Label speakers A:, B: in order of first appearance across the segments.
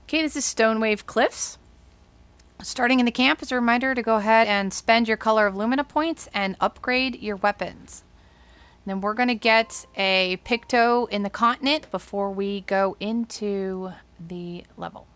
A: Okay, this is Stone Wave Cliffs. Starting in the camp is a reminder to go ahead and spend your Color of Lumina points and upgrade your weapons. And then we're going to get a Picto in the continent before we go into the level.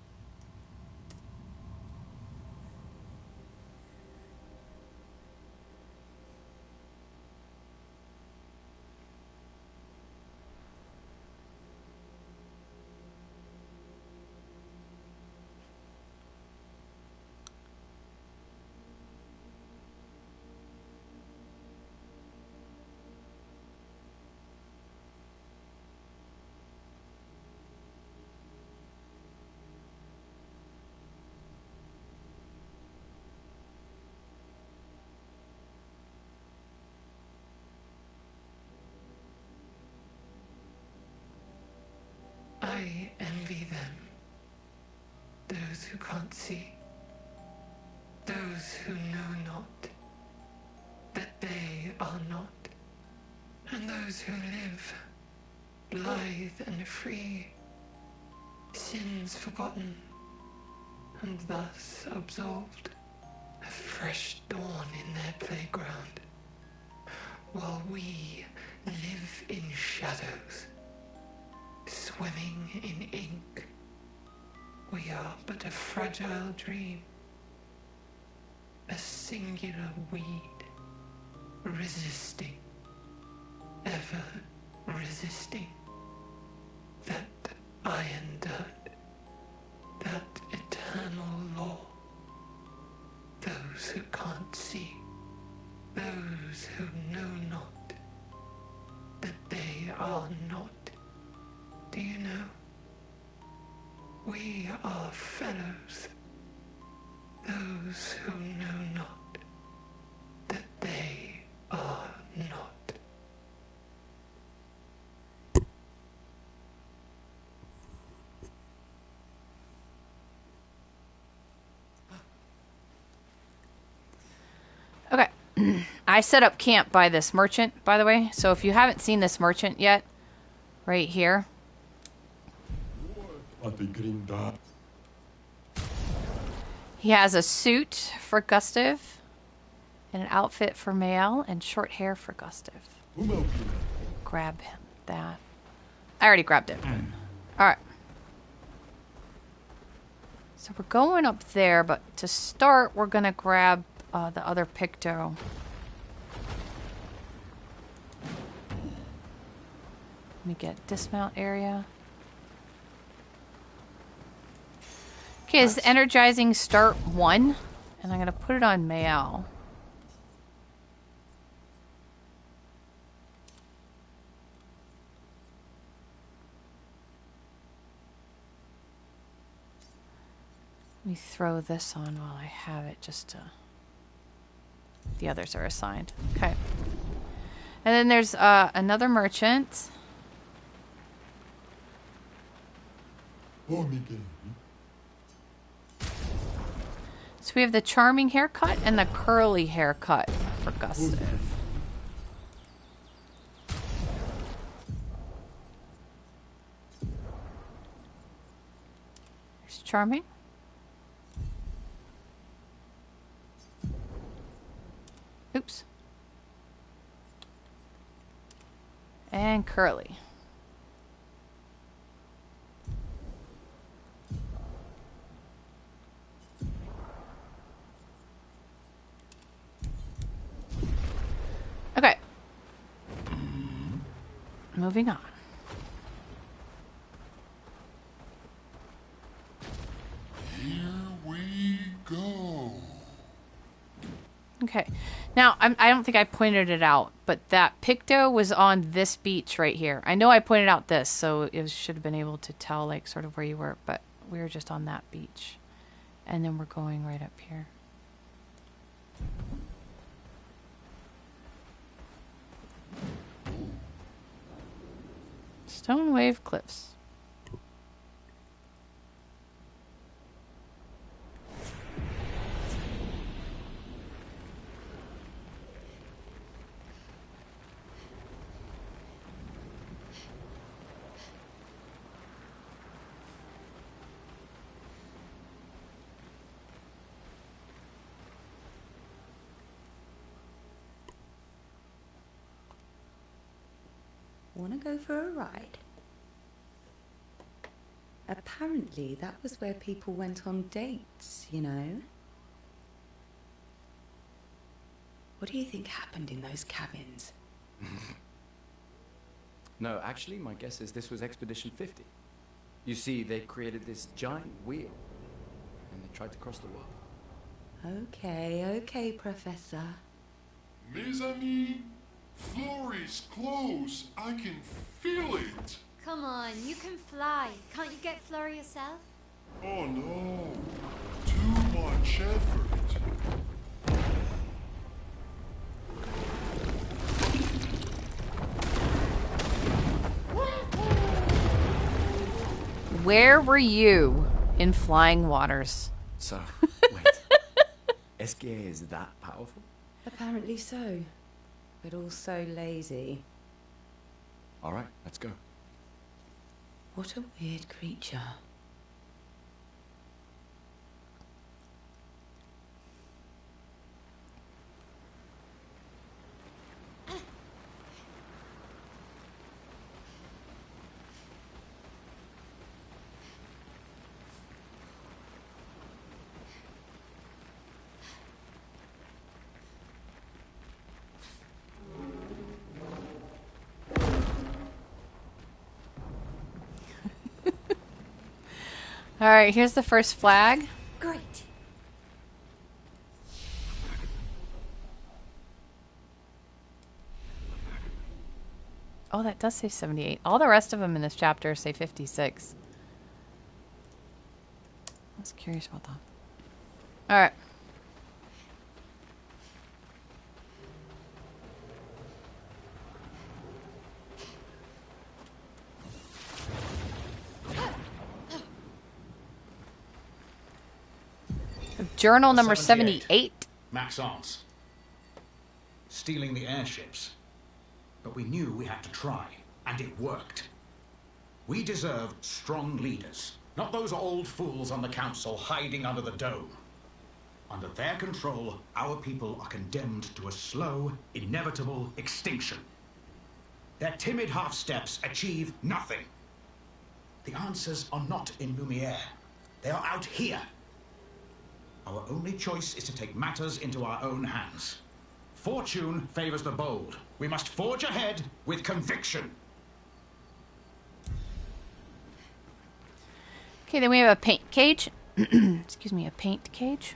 B: I envy them, those who can't see, those who know not that they are not, and those who live, blithe and free, sins forgotten, and thus absolved, a fresh dawn in their playground, while we live in shadows, swimming in ink. We are but a fragile dream, a singular weed, resisting, ever resisting, that iron dirt, that eternal law. Those who can't see, those who know not that they are not. Do you know? We are fellows, those who know not that they are not.
A: Okay. I set up camp by this merchant, by the way. So if you haven't seen this merchant yet, right here. He has a suit for Gustav, and an outfit for Maelle, and short hair for Gustav. Grab him that. I already grabbed it. Alright. So we're going up there, but to start, we're going to grab the other Picto. Let me get dismount area. Okay, it's Energizing Start 1, and I'm going to put it on Maelle. Let me throw this on while I have it, just to... The others are assigned. Okay. And then there's another merchant. So we have the charming haircut and the curly haircut for Gustav. There's charming. Oops. And curly. Okay. Moving on.
C: Here we go.
A: Okay. Now, I don't think I pointed it out, but that Picto was on this beach right here. I know I pointed out this, so it should have been able to tell, like, sort of where you were, but we were just on that beach. And then we're going right up here. Stone Wave Cliffs.
D: Wanna go for a ride? Apparently, that was where people went on dates, you know? What do you think happened in those cabins?
E: No, actually, my guess is this was Expedition 50. You see, they created this giant wheel, and they tried to cross the world.
D: Okay, Professor.
C: Mes amis, Florey's close. I can feel it.
F: Come on, you can fly. Can't you get Flora yourself?
C: Oh no, too much effort.
A: Where were you in flying waters?
E: So, wait. SGA is that powerful?
D: Apparently so, but also lazy.
E: All right, let's go.
D: What a weird creature.
A: All right, here's the first flag.
F: Great.
A: Oh, that does say 78. All the rest of them in this chapter say 56. I was curious about that. All right. Journal number 78.
G: Max arms. Stealing the airships. But we knew we had to try, and it worked. We deserve strong leaders, not those old fools on the council hiding under the dome. Under their control, our people are condemned to a slow, inevitable extinction. Their timid half-steps achieve nothing. The answers are not in Lumiere. They are out here. Our only choice is to take matters into our own hands. Fortune favors the bold. We must forge ahead with conviction.
A: Okay, then we have a paint cage. Excuse me, a paint cage.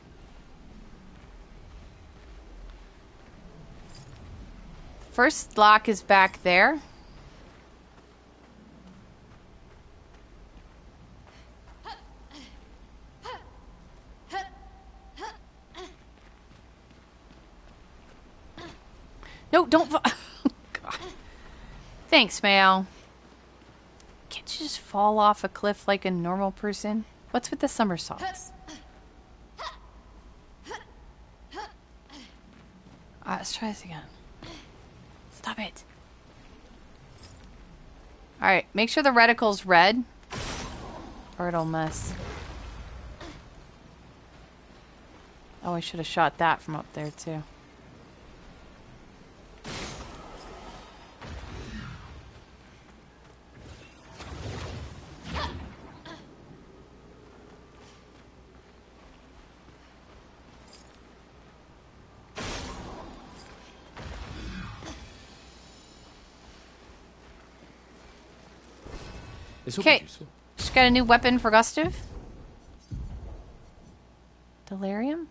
A: First lock is back there. No, don't. Oh, God. Thanks, Maelle. Can't you just fall off a cliff like a normal person? What's with the somersaults? Let's try this again. Stop it. Alright, make sure the reticle's red, or it'll mess. Oh, I should have shot that from up there, too. Okay, just got a new weapon for Gustav. Delirium?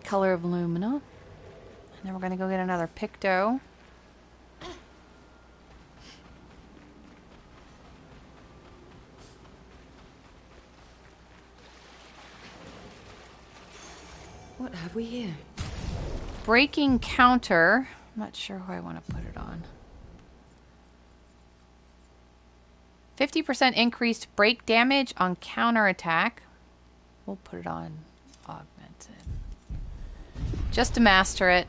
A: Color of Lumina. And then we're going to go get another Picto.
D: What have we here?
A: Breaking counter. I'm not sure who I want to put it on. 50% increased break damage on counter attack. We'll put it on augmented. just to master it.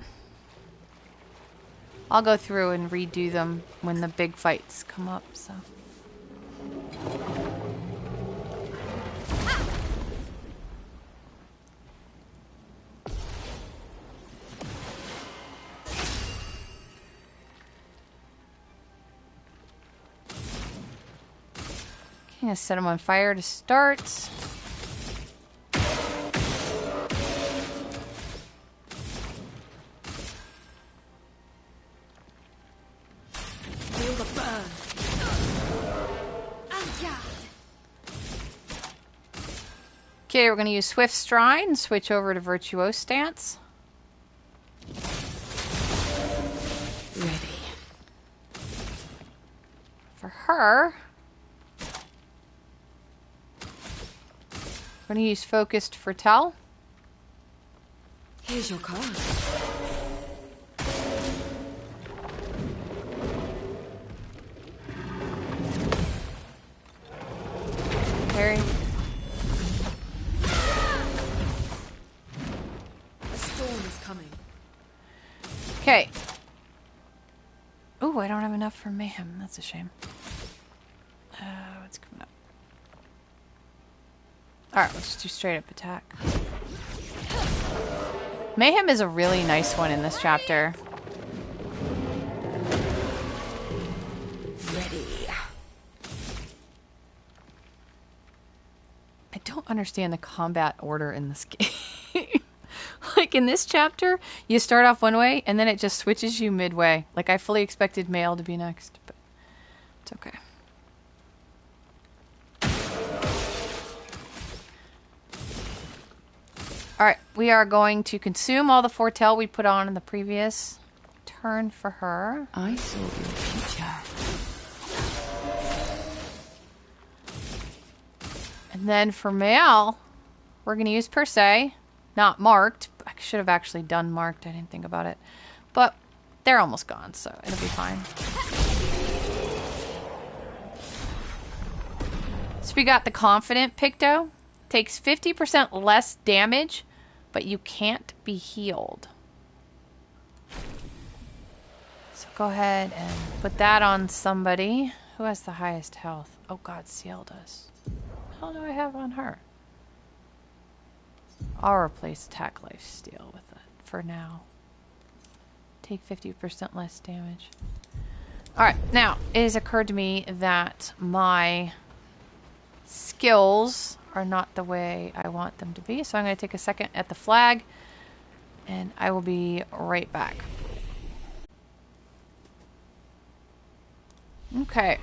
A: I'll go through and redo them when the big fights come up, so. I'm gonna set them on fire to start.
F: Feel the burn.
A: Okay, we're gonna use Swift Stride and switch over to Virtuose Stance.
D: Ready.
A: For her, we're going to use Focused Foretell.
D: Here's your card.
A: Parry.
D: A storm is coming.
A: Okay. Ooh, I don't have enough for Mayhem. That's a shame. What's coming up? Alright, let's just do straight up attack. Mayhem is a really nice one in this chapter.
D: Ready.
A: I don't understand the combat order in this game. Like in this chapter, you start off one way and then it just switches you midway. Like I fully expected Maelle to be next, but it's okay. Alright, we are going to consume all the foretell we put on in the previous turn for her.
D: I saw your future.
A: And then for Maelle, we're going to use Per Se. Not marked. I should have actually done marked. I didn't think about it. But they're almost gone, so it'll be fine. So we got the Confident Picto. Takes 50% less damage, but you can't be healed. So go ahead and put that on somebody. Who has the highest health? Oh god, Sciel does. How do I have on her? I'll replace Attack Life Steal with it for now. Take 50% less damage. Alright, now, it has occurred to me that my skills are not the way I want them to be. So I'm going to take a second at the flag and I will be right back. Okay.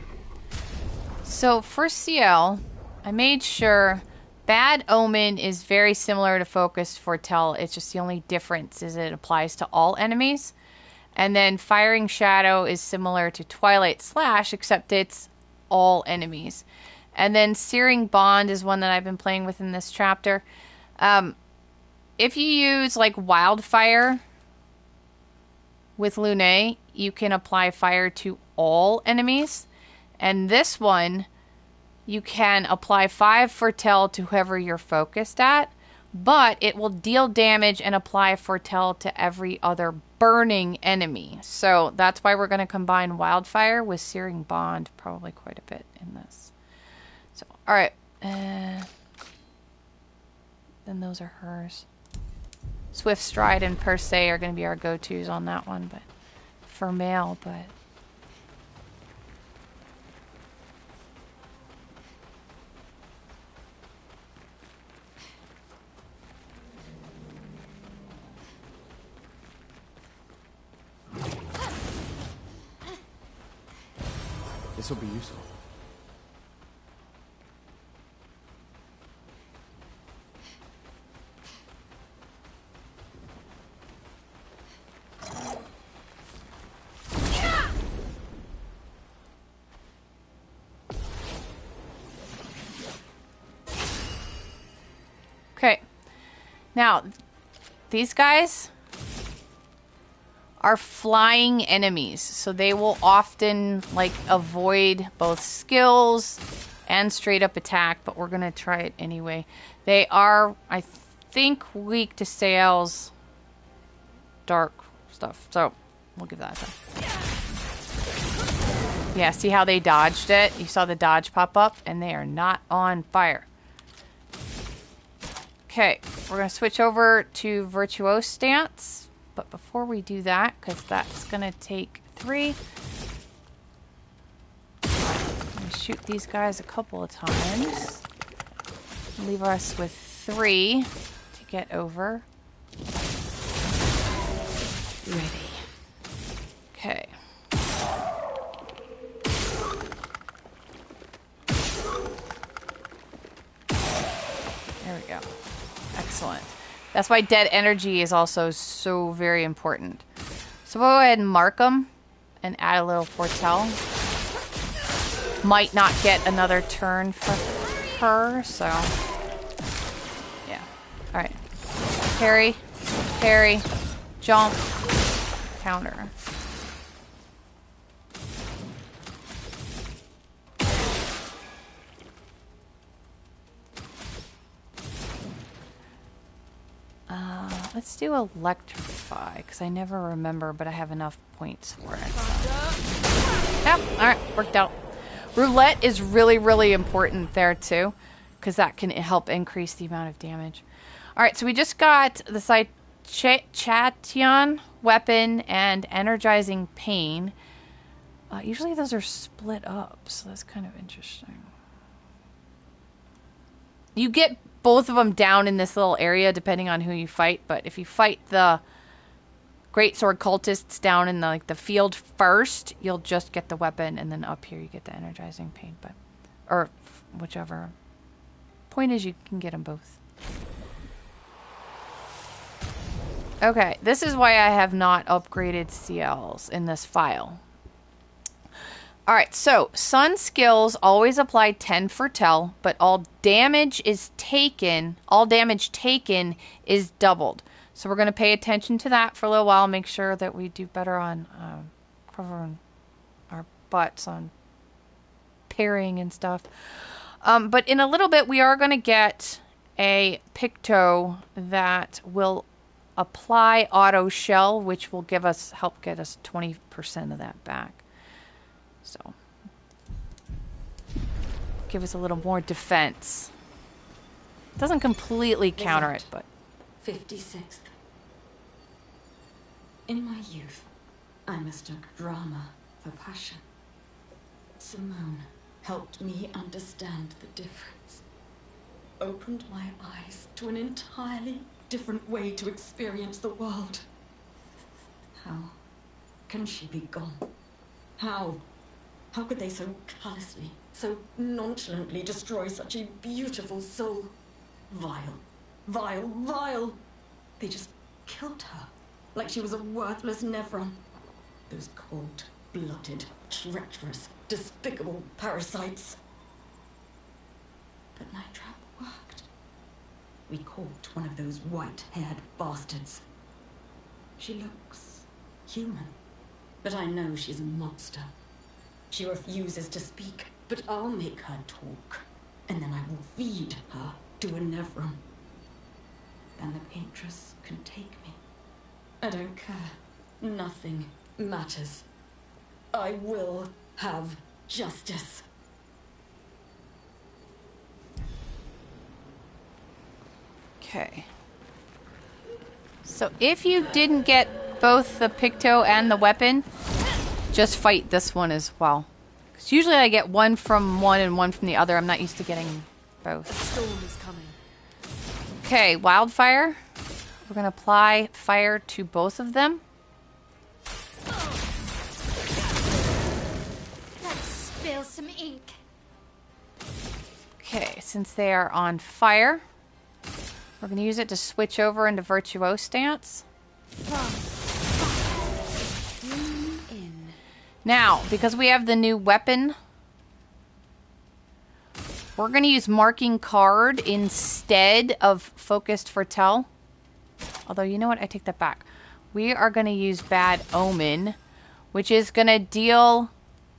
A: So for Sciel, I made sure Bad Omen is very similar to Focused Foretell. It's just the only difference is it applies to all enemies. And then Firing Shadow is similar to Twilight Slash, except it's all enemies. And then Searing Bond is one that I've been playing with in this chapter. If you use like Wildfire with Lune, you can apply fire to all enemies. And this one, you can apply 5 Foretell to whoever you're focused at, but it will deal damage and apply Foretell to every other burning enemy. So that's why we're going to combine Wildfire with Searing Bond probably quite a bit in this. So, alright. Then those are hers. Swift Stride and Per Se are going to be our go-tos on that one, but for Maelle, but...
E: This will be useful.
A: Okay. Now, these guys are flying enemies, so they will often like avoid both skills and straight up attack, but we're gonna try it anyway. They are, I think, weak to Sciel's dark stuff. So we'll give that a try. Yeah, see how they dodged it? You saw the dodge pop up, and they are not on fire. Okay, we're going to switch over to Virtuose stance. But before we do that, because that's going to take 3, I'm going to shoot these guys a couple of times. Leave us with 3 to get over. Ready. Okay. There we go. Excellent. That's why dead energy is also so very important. So we'll go ahead and mark them and add a little foretell. Might not get another turn for her, so yeah. Alright. Parry, parry, jump, counter. Let's do electrify, because I never remember, but I have enough points for it. So. Yep, alright, worked out. Roulette is really, really important there, too, because that can help increase the amount of damage. Alright, so we just got the Chation Weapon and Energizing Pain. Usually those are split up, so that's kind of interesting. You get both of them down in this little area depending on who you fight, but if you fight the Greatsword cultists down in the field first, you'll just get the weapon, and then up here you get the Energizing Pain, but or whichever. Point is you can get them both. Okay, this is why I have not upgraded Sciels in this file. Alright, so Sun skills always apply 10 foretell, but all damage taken is doubled. So we're going to pay attention to that for a little while, make sure that we do better on covering our butts on parrying and stuff. But in a little bit, we are going to get a Picto that will apply auto shell, which will help get us 20% of that back. So, give us a little more defense. Doesn't completely counter it, but
D: 56th. In my youth, I mistook drama for passion. Simone helped me understand the difference. Opened my eyes to an entirely different way to experience the world. How can she be gone? How could they so callously, so nonchalantly destroy such a beautiful soul? Vile, vile, vile. They just killed her, like she was a worthless Nevron. Those cold-blooded, treacherous, despicable parasites. But my trap worked. We caught one of those white-haired bastards. She looks human, but I know she's a monster. She refuses to speak, but I'll make her talk, and then I will feed her to a Nevron. Then the paintress can take me. I don't care. Nothing matters. I will have justice.
A: okay. So if you didn't get both the Picto and the weapon, just fight this one as well. Because usually I get one from one and one from the other. I'm not used to getting both.
F: The storm is coming.
A: Okay, wildfire. We're going to apply fire to both of them.
F: Let's spill some ink.
A: Okay, since they are on fire, we're going to use it to switch over into Virtuose stance. Now, because we have the new weapon, we're going to use Marking Card instead of Focused Foretell. Although, you know what? I take that back. We are going to use Bad Omen, which is going to deal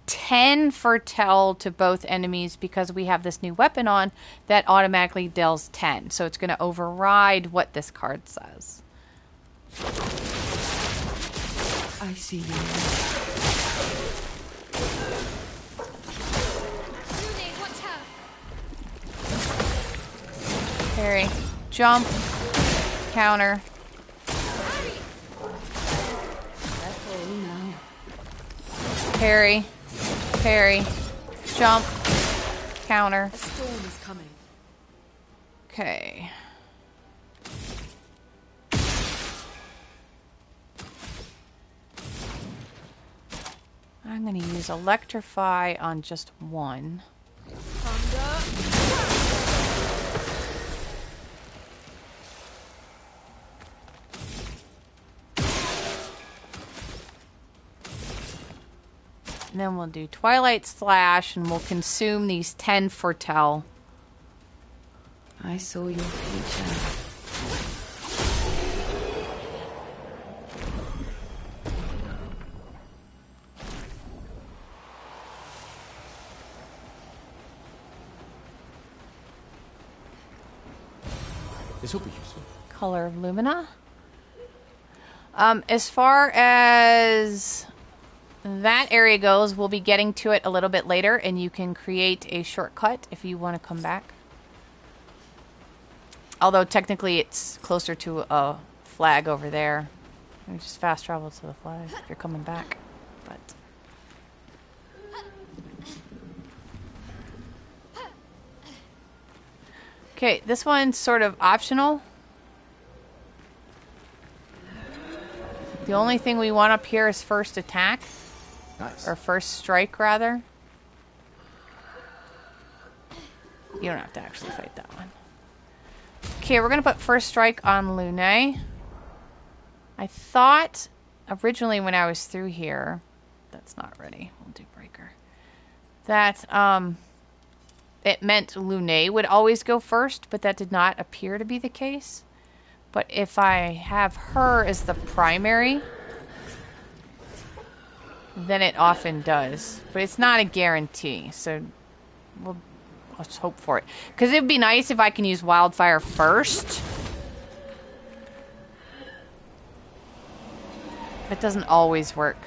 A: 10 Foretell to both enemies because we have this new weapon on that automatically deals 10. So it's going to override what this card says.
D: I see you.
F: Rune, watch out!
A: Parry. Jump. Counter.
D: Careful now.
A: Parry. Parry. Jump. Counter.
D: A storm is coming.
A: Okay. I'm going to use Electrify on just one. And then we'll do Twilight Slash and we'll consume these 10 Foretell.
D: I saw your future.
E: This will be useful.
A: Color of Lumina. As far as that area goes, we'll be getting to it a little bit later, and you can create a shortcut if you want to come back. Although technically it's closer to a flag over there. You just fast travel to the flag if you're coming back. But okay, this one's sort of optional. The only thing we want up here is first attack.
E: Nice.
A: Or first strike, rather. You don't have to actually fight that one. Okay, we're going to put first strike on Lune. I thought originally when I was through here... That's not ready. We'll do breaker. That, it meant Lune would always go first, but that did not appear to be the case. But if I have her as the primary, then it often does. But it's not a guarantee, so let's hope for it. Because it would be nice if I can use Wildfire first. It doesn't always work.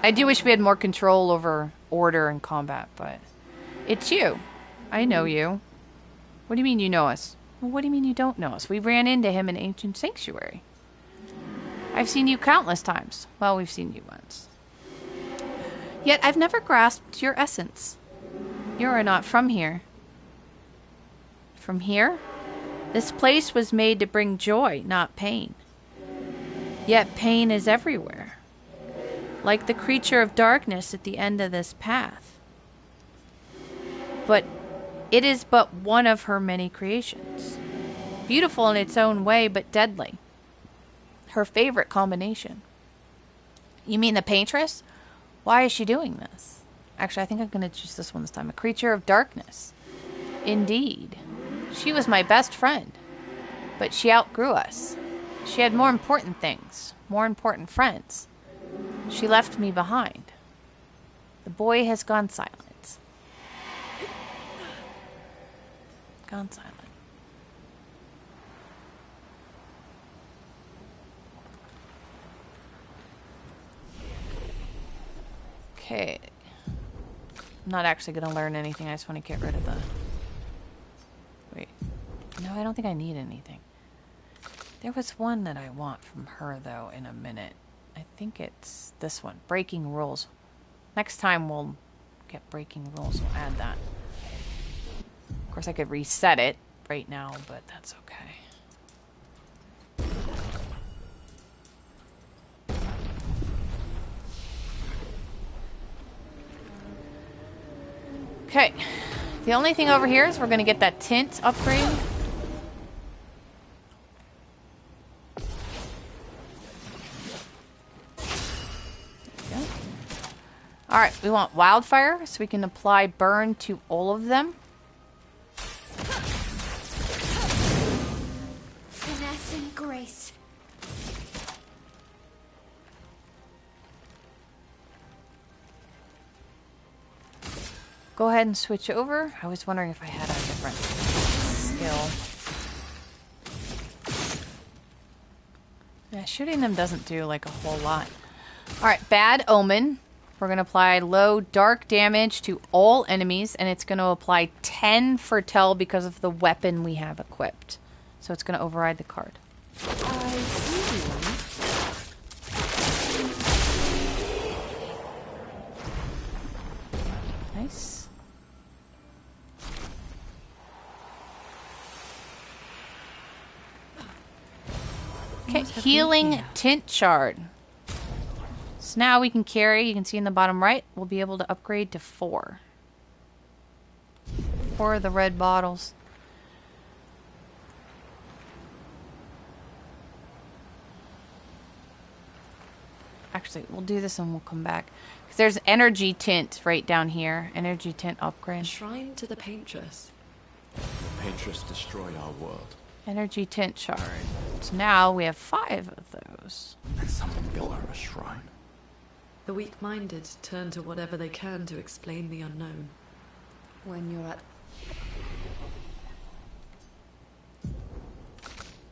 A: I do wish we had more control over order and combat, but it's you. I know you. What do you mean you know us? Well, what do you mean you don't know us? We ran into him in Ancient Sanctuary. I've seen you countless times. Well, we've seen you once. Yet I've never grasped your essence. You are not from here. From here? This place was made to bring joy, not pain. Yet pain is everywhere. Like the creature of darkness at the end of this path. But it is but one of her many creations. Beautiful in its own way, but deadly. Her favorite combination. You mean the paintress? Why is she doing this? Actually, I think I'm going to choose this one this time. A creature of darkness. Indeed. She was my best friend. But she outgrew us. She had more important things. More important friends. She left me behind. The boy has gone silent. Gone silent. Okay. I'm not actually going to learn anything. I just want to get rid of the... Wait. No, I don't think I need anything. There was one that I want from her, though, in a minute. I think it's this one. Breaking rules. Next time we'll get breaking rules. We'll add that. Of course, I could reset it right now, but that's okay. Okay. The only thing over here is we're going to get that tint upgrade. Alright, we want Wildfire, so we can apply Burn to all of them.
F: Finesse and grace.
A: Go ahead and switch over. I was wondering if I had a different skill. Yeah, shooting them doesn't do like a whole lot. Alright, Bad Omen. We're going to apply low dark damage to all enemies, and it's going to apply 10 Foretell because of the weapon we have equipped. So it's going to override the card. Nice. Okay, healing Tint Shard. So now we can carry, you can see in the bottom right, we'll be able to upgrade to 4. 4 of the red bottles. Actually, we'll do this and we'll come back. Because there's energy tint right down here. Energy tint upgrade.
H: Shrine to the Paintress.
E: The Paintress destroyed our world.
A: Energy tint shard. So now we have 5 of those.
E: And someone built her a shrine.
H: The weak-minded turn to whatever they can to explain the unknown.
D: When you're at...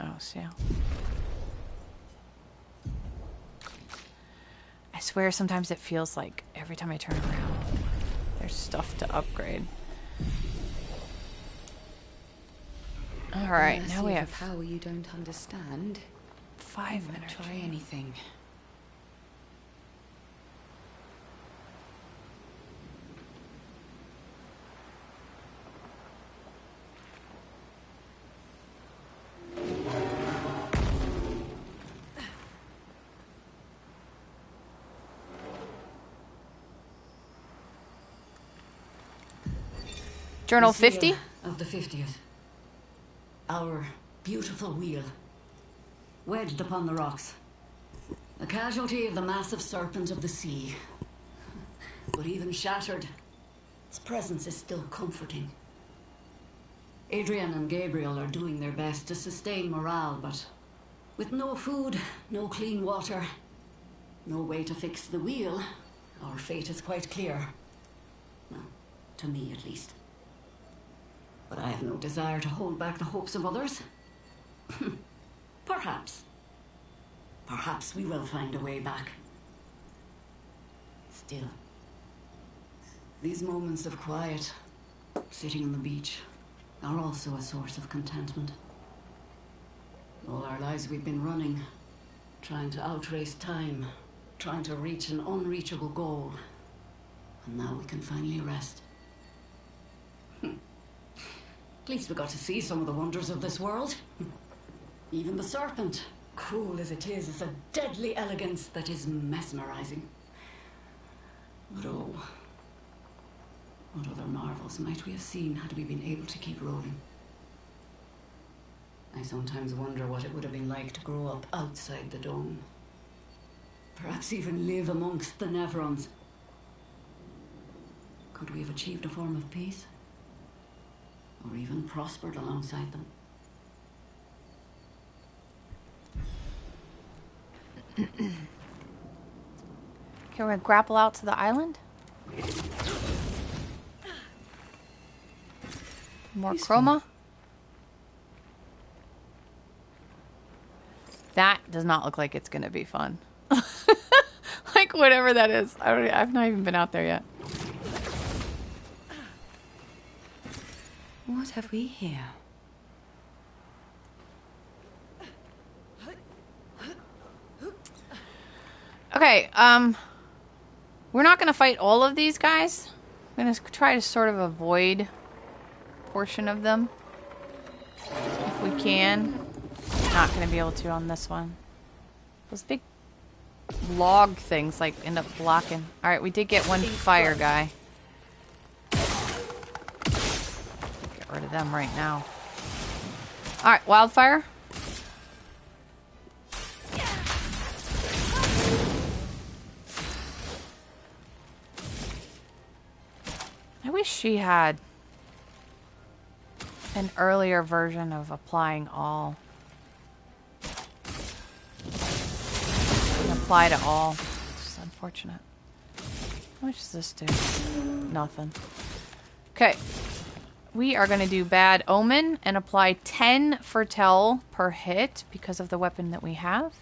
A: Oh, Sciel. I swear sometimes it feels like every time I turn around, there's stuff to upgrade. Alright, now we have
D: power you don't understand.
A: 5 energy.
D: Try anything.
A: Journal 50?
D: Of the 50th. Our beautiful wheel. Wedged upon the rocks. A casualty of the massive serpent of the sea. But even shattered, its presence is still comforting. Adrian and Gabriel are doing their best to sustain morale, but with no food, no clean water, no way to fix the wheel, our fate is quite clear. Well, to me at least. But I have no desire to hold back the hopes of others. Perhaps. Perhaps we will find a way back. Still, these moments of quiet, sitting on the beach, are also a source of contentment. All our lives we've been running, trying to outrace time, trying to reach an unreachable goal. And now we can finally rest. At least we got to see some of the wonders of this world. Even the serpent, cruel as it is a deadly elegance that is mesmerizing. But oh, what other marvels might we have seen had we been able to keep rolling? I sometimes wonder what it would have been like to grow up outside the dome. Perhaps even live amongst the Nevrons. Could we have achieved a form of peace? Or even prospered alongside them?
A: Okay, we're gonna grapple out to the island. More chroma. That does not look like it's gonna be fun. Like whatever that is. I've not even been out there yet.
D: What have we here?
A: Okay, we're not gonna fight all of these guys. I'm gonna try to sort of avoid a portion of them if we can. Not gonna be able to on this one. Those big log things like end up blocking. All right, we did get one fire guy. Get rid of them right now. All right, wildfire. I wish she had an earlier version of applying all. And apply to all. It's unfortunate. How much does this do? Nothing. Okay. We are going to do Bad Omen and apply 10 Foretell per hit because of the weapon that we have.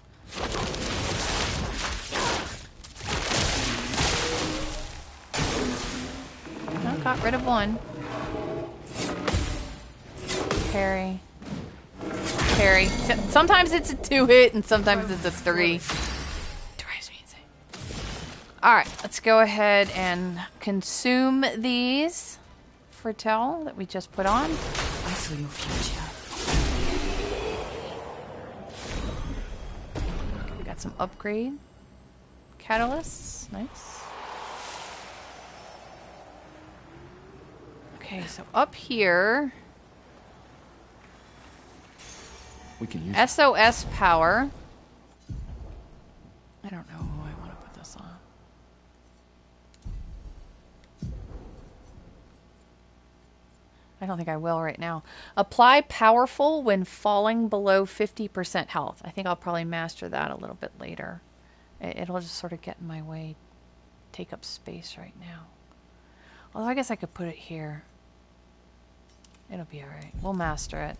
A: got rid of one. Parry. Parry. Sometimes it's a 2-hit and sometimes it's a 3. Drives me insane. Alright, let's go ahead and consume these for Tell that we just put on.
D: I saw your future.
A: We got some upgrade catalysts. Nice. Okay, so up here,
E: We can use
A: SOS Power. I don't know who I want to put this on. I don't think I will right now. Apply powerful when falling below 50% health. I think I'll probably master that a little bit later. It'll just sort of get in my way, take up space right now. Although I guess I could put it here. It'll be alright. We'll master it.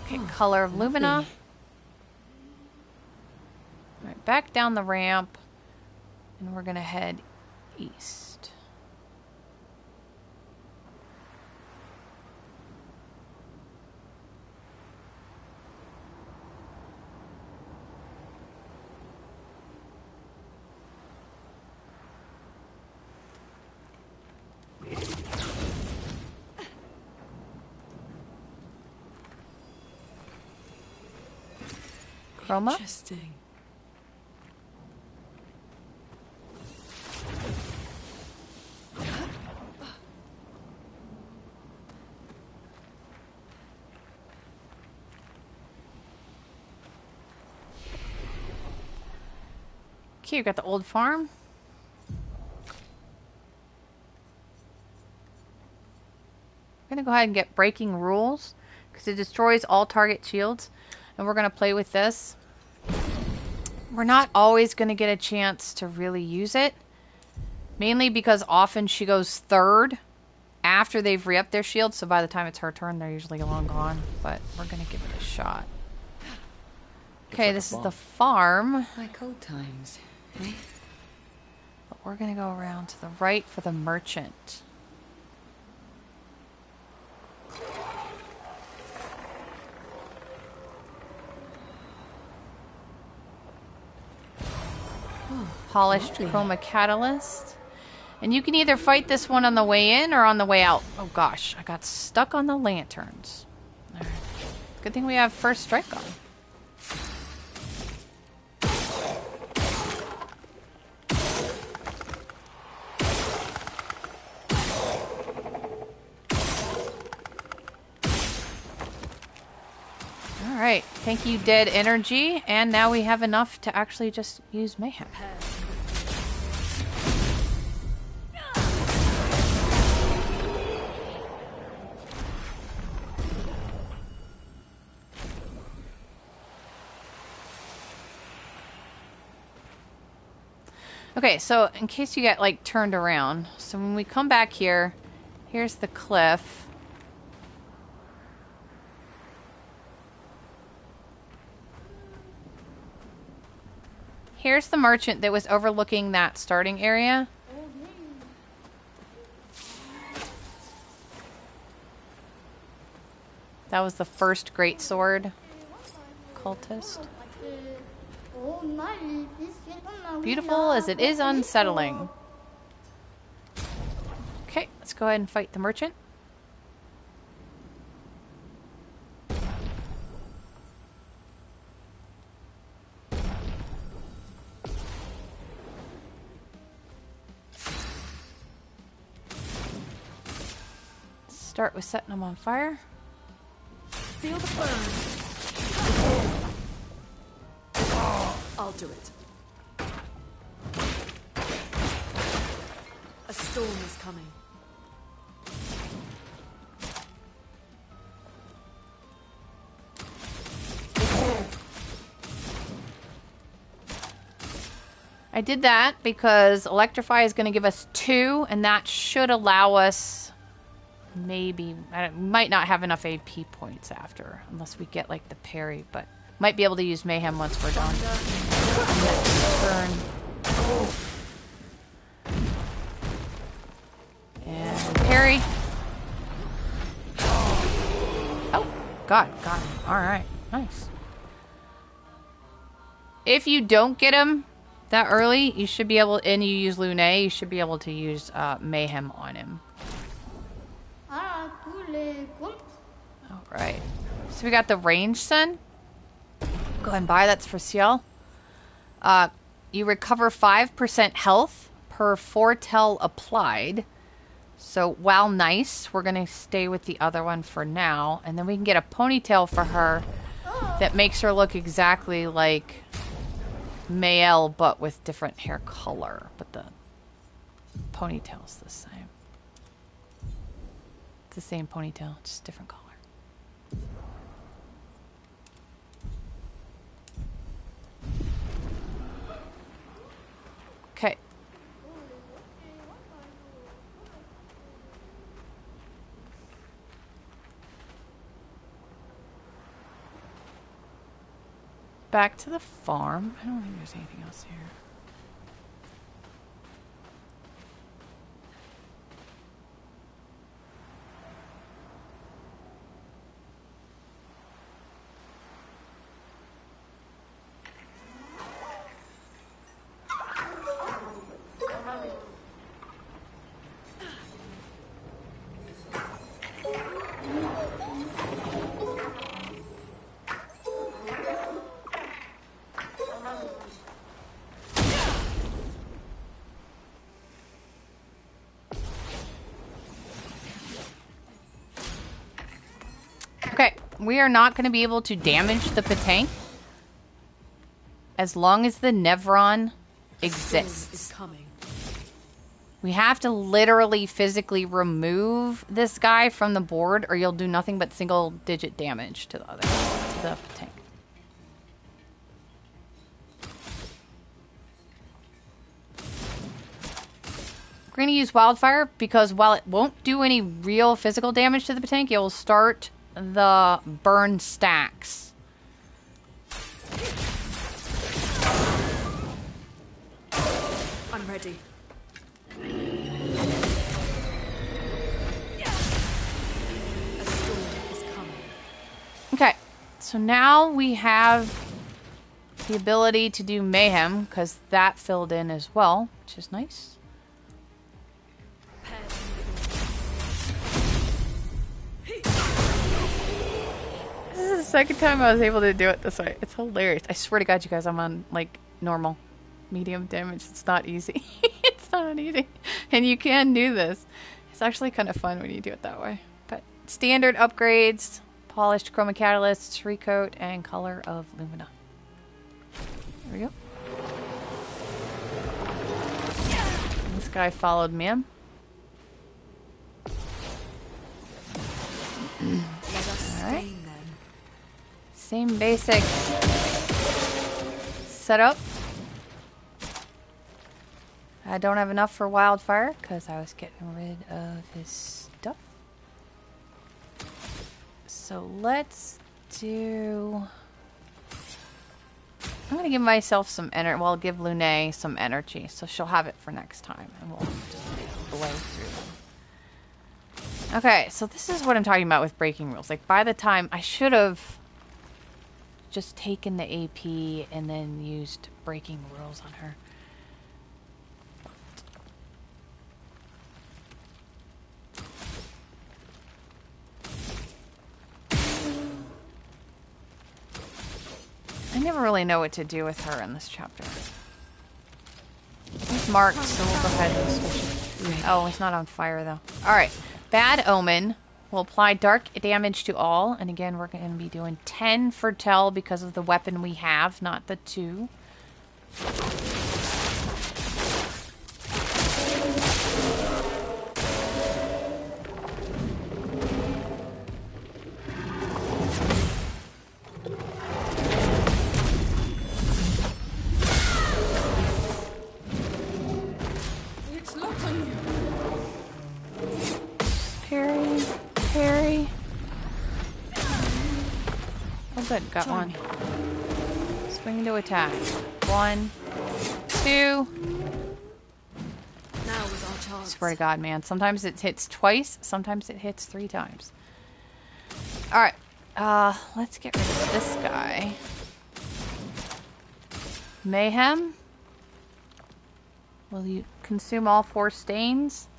A: Okay, color of Lumina. Alright, back down the ramp. And we're gonna head east. Chroma.
H: Interesting.
A: Okay, you got the old farm. I'm gonna go ahead and get breaking rules because it destroys all target shields, and we're gonna play with this. We're not always gonna get a chance to really use it, mainly because often she goes third after they've re-upped their shield, so by the time it's her turn, they're usually long gone. But we're gonna give it a shot. Okay, this is the farm.
D: Like old times, eh?
A: But we're gonna go around to the right for the merchant. Polished chroma catalyst. And you can either fight this one on the way in or on the way out. Oh gosh, I got stuck on the lanterns. Alright. Good thing we have first strike on. Alright, thank you, Dead Energy. And now we have enough to actually just use Mayhem. Okay, so in case you get like turned around, so when we come back here, here's the cliff. Here's the merchant that was overlooking that starting area. That was the first greatsword cultist. Beautiful as it is unsettling. Okay, let's go ahead and fight the merchant. Start with setting them on fire.
H: Feel the burn. I'll do it. A storm is coming.
A: I did that because Electrify is going to give us 2, and that should allow us maybe... I might not have enough AP points after, unless we get like the parry, but Might be able to use Mayhem once we're done. Next turn. And parry. Oh, got him. Alright, nice. If you don't get him that early, you should be able, and you use Lune, you should be able to use Mayhem on him. Alright. So we got the Rangeson. Go ahead and buy. That's for Sciel. You recover 5% health per foretell applied. So while nice, we're going to stay with the other one for now. And then we can get a ponytail for her that makes her look exactly like Maelle, but with different hair color. But the ponytail's the same. It's the same ponytail, just different color. Okay. Back to the farm. I don't think there's anything else here. Okay, we are not going to be able to damage the Petank as long as the Nevron exists. We have to literally physically remove this guy from the board or you'll do nothing but single digit damage to the Petank. We're going to use Wildfire because while it won't do any real physical damage to the Petank, it will start the burn stacks.
H: I'm ready. A storm is coming.
A: Okay, so now we have the ability to do Mayhem because that filled in as well, which is nice. This is the second time I was able to do it this way. It's hilarious. I swear to God, you guys, I'm on like normal, medium damage. It's not easy. It's not easy. And you can do this. It's actually kind of fun when you do it that way. But standard upgrades, polished chroma catalysts, recoat, and color of Lumina. There we go. This guy followed me in. Alright. Same basic setup. I don't have enough for Wildfire because I was getting rid of his stuff. So let's do... I'm going to give myself some energy. Well, I'll give Lune some energy. So she'll have it for next time. And we'll just blow through them. Okay, so this is what I'm talking about with breaking rules. Like, by the time... I should have just taken the AP and then used breaking rules on her. I never really know what to do with her in this chapter. He's marked, so we'll go ahead and switch it. Oh, he's not on fire, though. Alright. Bad Omen will apply dark damage to all. And again, we're going to be doing 10 for Tell because of the weapon we have, not the 2. Parry. Oh good, got one. Swing to attack. 1, 2.
H: Now was our chance.
A: Swear to God, man. Sometimes it hits twice. Sometimes it hits 3 times. Alright. Let's get rid of this guy. Mayhem. Will you consume all 4 stains?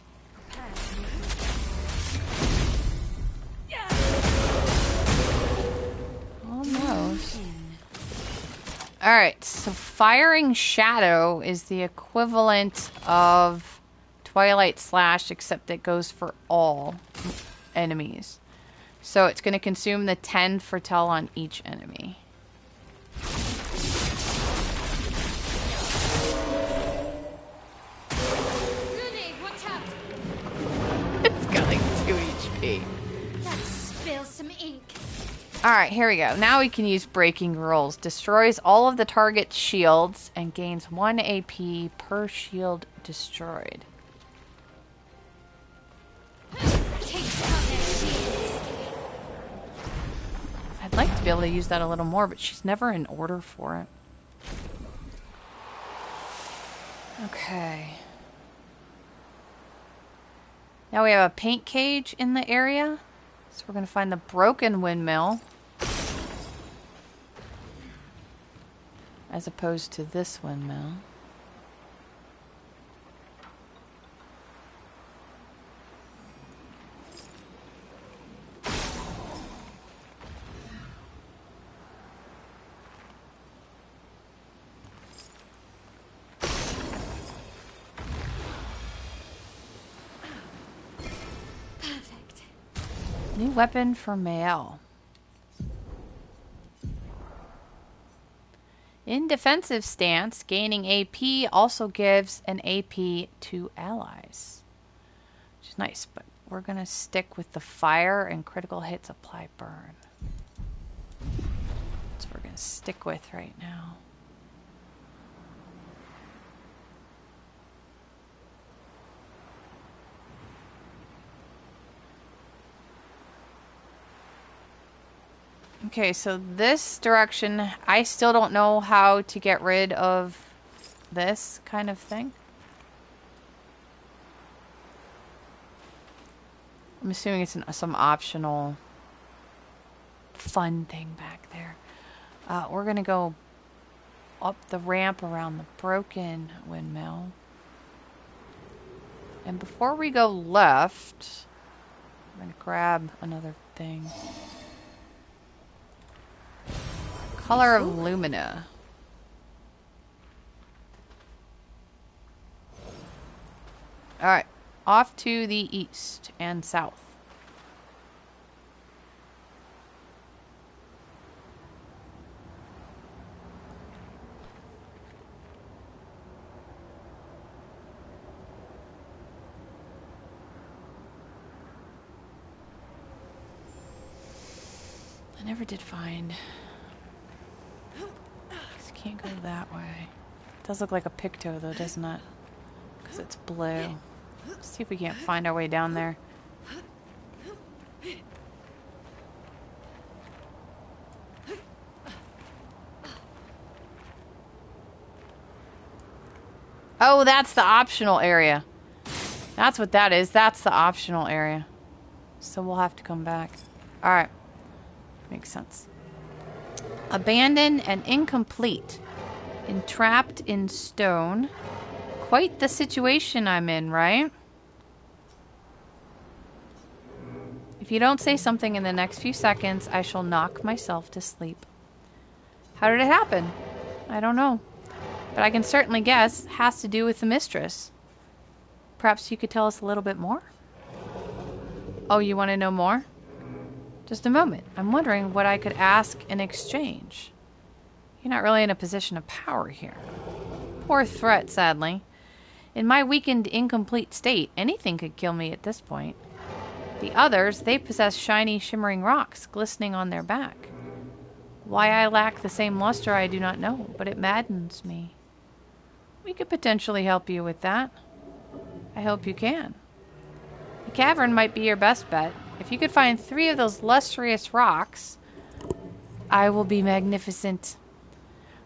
A: Almost. Alright, so Firing Shadow is the equivalent of Twilight Slash, except it goes for all enemies. So it's going to consume the 10 Fertel on each enemy.
F: Goody, watch out!
A: It's got like 2 HP.
F: Let's spill some ink.
A: Alright, here we go. Now we can use Breaking Rules. Destroys all of the target's shields and gains 1 AP per shield destroyed.
F: Take down their shields.
A: I'd like to be able to use that a little more, but she's never in order for it. Okay. Now we have a paint cage in the area. So we're going to find the broken windmill. As opposed to this windmill.
F: Perfect.
A: New weapon for Maelle. In defensive stance, gaining AP also gives an AP to allies. Which is nice, but we're going to stick with the fire and critical hits apply burn. That's what we're going to stick with right now. Okay, so this direction, I still don't know how to get rid of this kind of thing. I'm assuming it's some optional fun thing back there. We're going to go up the ramp around the broken windmill. And before we go left, I'm going to grab another thing. Color of Lumina. Alright, off to the east and south. I never did find... Can't go that way. It does look like a Picto though, doesn't it? Because it's blue. Let's see if we can't find our way down there. Oh, that's the optional area. That's what that is. That's the optional area. So we'll have to come back. Alright. Makes sense. Abandoned and incomplete. Entrapped in stone. Quite the situation I'm in, right? If you don't say something in the next few seconds, I shall knock myself to sleep. How did it happen? I don't know. But I can certainly guess it has to do with the mistress. Perhaps you could tell us a little bit more? Oh, you want to know more? Just a moment. I'm wondering what I could ask in exchange. You're not really in a position of power here. Poor threat, sadly. In my weakened, incomplete state, anything could kill me at this point. The others, they possess shiny, shimmering rocks glistening on their back. Why I lack the same luster I do not know, but it maddens me. We could potentially help you with that. I hope you can. The cavern might be your best bet. If you could find 3 of those lustrous rocks, I will be magnificent.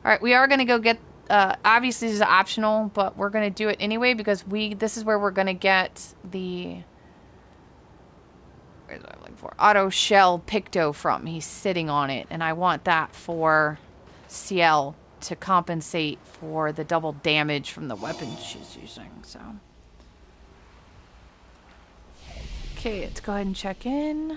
A: Alright, we are going to go get... obviously, this is optional, but we're going to do it anyway because this is where we're going to get the... Where's what I'm looking for? Auto Shell Picto from. He's sitting on it, and I want that for Sciel to compensate for the double damage from the weapon she's using, so... Okay, let's go ahead and check in.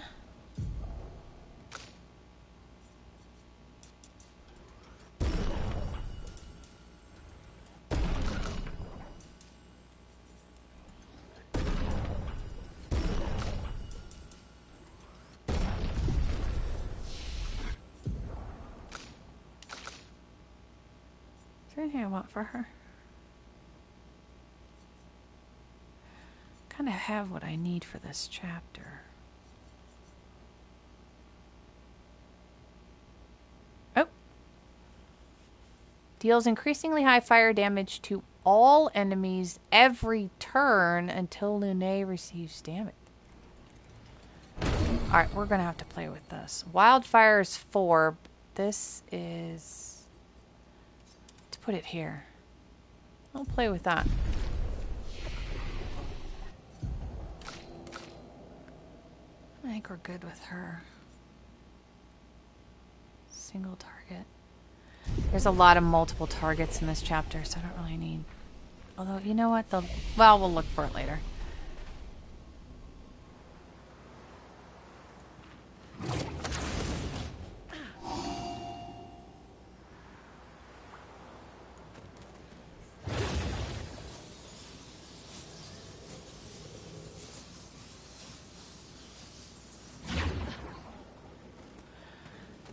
A: Is there anything I want for her? Kind of have what I need for this chapter. Oh. Deals increasingly high fire damage to all enemies every turn until Lune receives damage. Alright, we're going to have to play with this. Wildfire is 4. This is... Let's put it here. I'll play with that. I think we're good with her. Single target. There's a lot of multiple targets in this chapter, so I don't really need... Although, you know what? Well, we'll look for it later.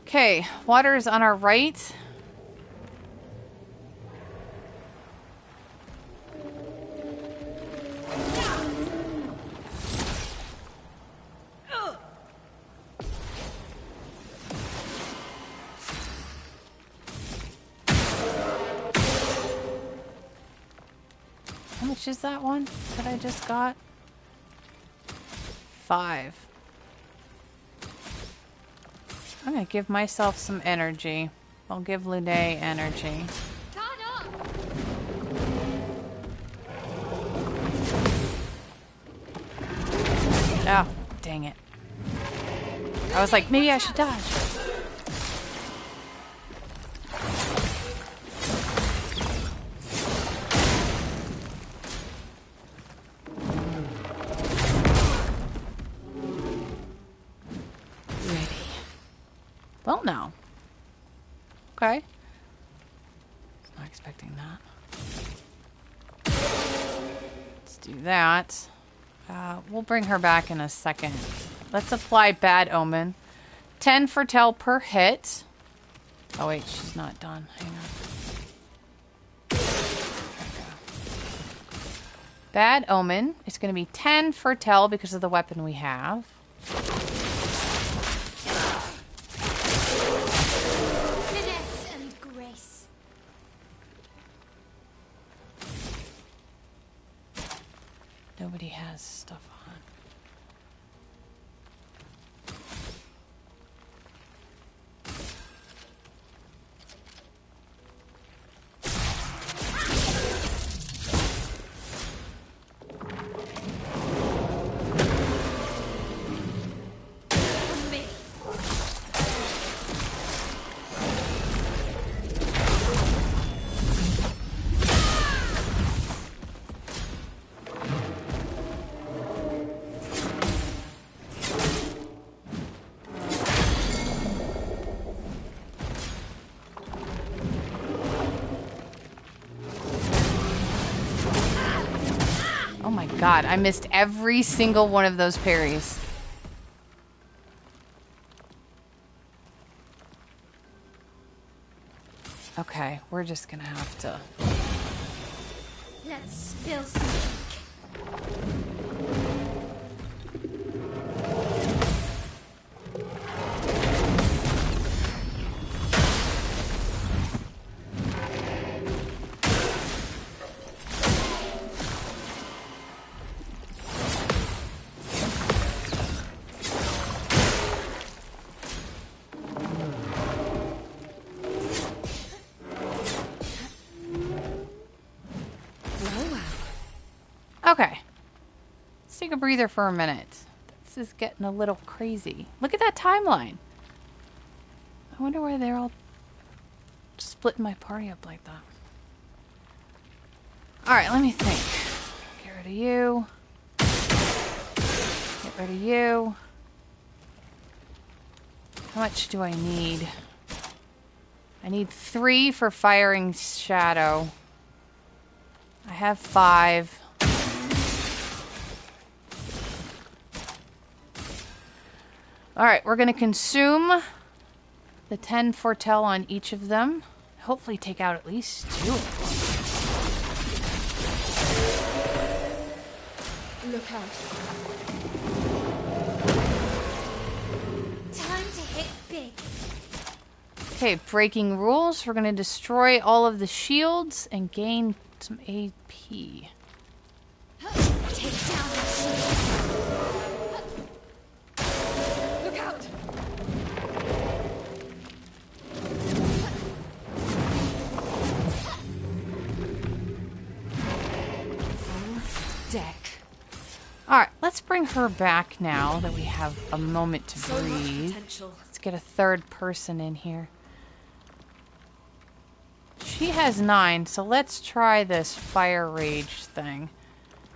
A: Okay, water is on our right. How much is that one that I just got? 5. I'm gonna give myself some energy. I'll give Lune energy. Oh, dang it. I was like, maybe I should dodge. Well, no. Okay. Not expecting that. Let's do that. We'll bring her back in a second. Let's apply Bad Omen. 10 foretell per hit. Oh wait, she's not done. Hang on. There we go. Bad Omen. It's going to be 10 foretell because of the weapon we have. Nobody has stuff on. God, I missed every single one of those parries. Okay, we're just gonna have to...
F: Let's spill some ink.
A: Okay. Let's take a breather for a minute. This is getting a little crazy. Look at that timeline. I wonder why they're all splitting my party up like that. Alright, let me think. Get rid of you. Get rid of you. How much do I need? I need 3 for firing shadow. I have 5. Alright, we're going to consume the 10 foretell on each of them. Hopefully take out at least 2 of them.
F: Look out. Time to hit big.
A: Okay, breaking rules. We're going to destroy all of the shields and gain some AP.
F: Take down the shield. Look out. Full deck.
A: Alright, let's bring her back now that we have a moment to
H: So much
A: breathe.
H: potential.
A: Let's get a third person in here. She has 9, so let's try this fire rage thing.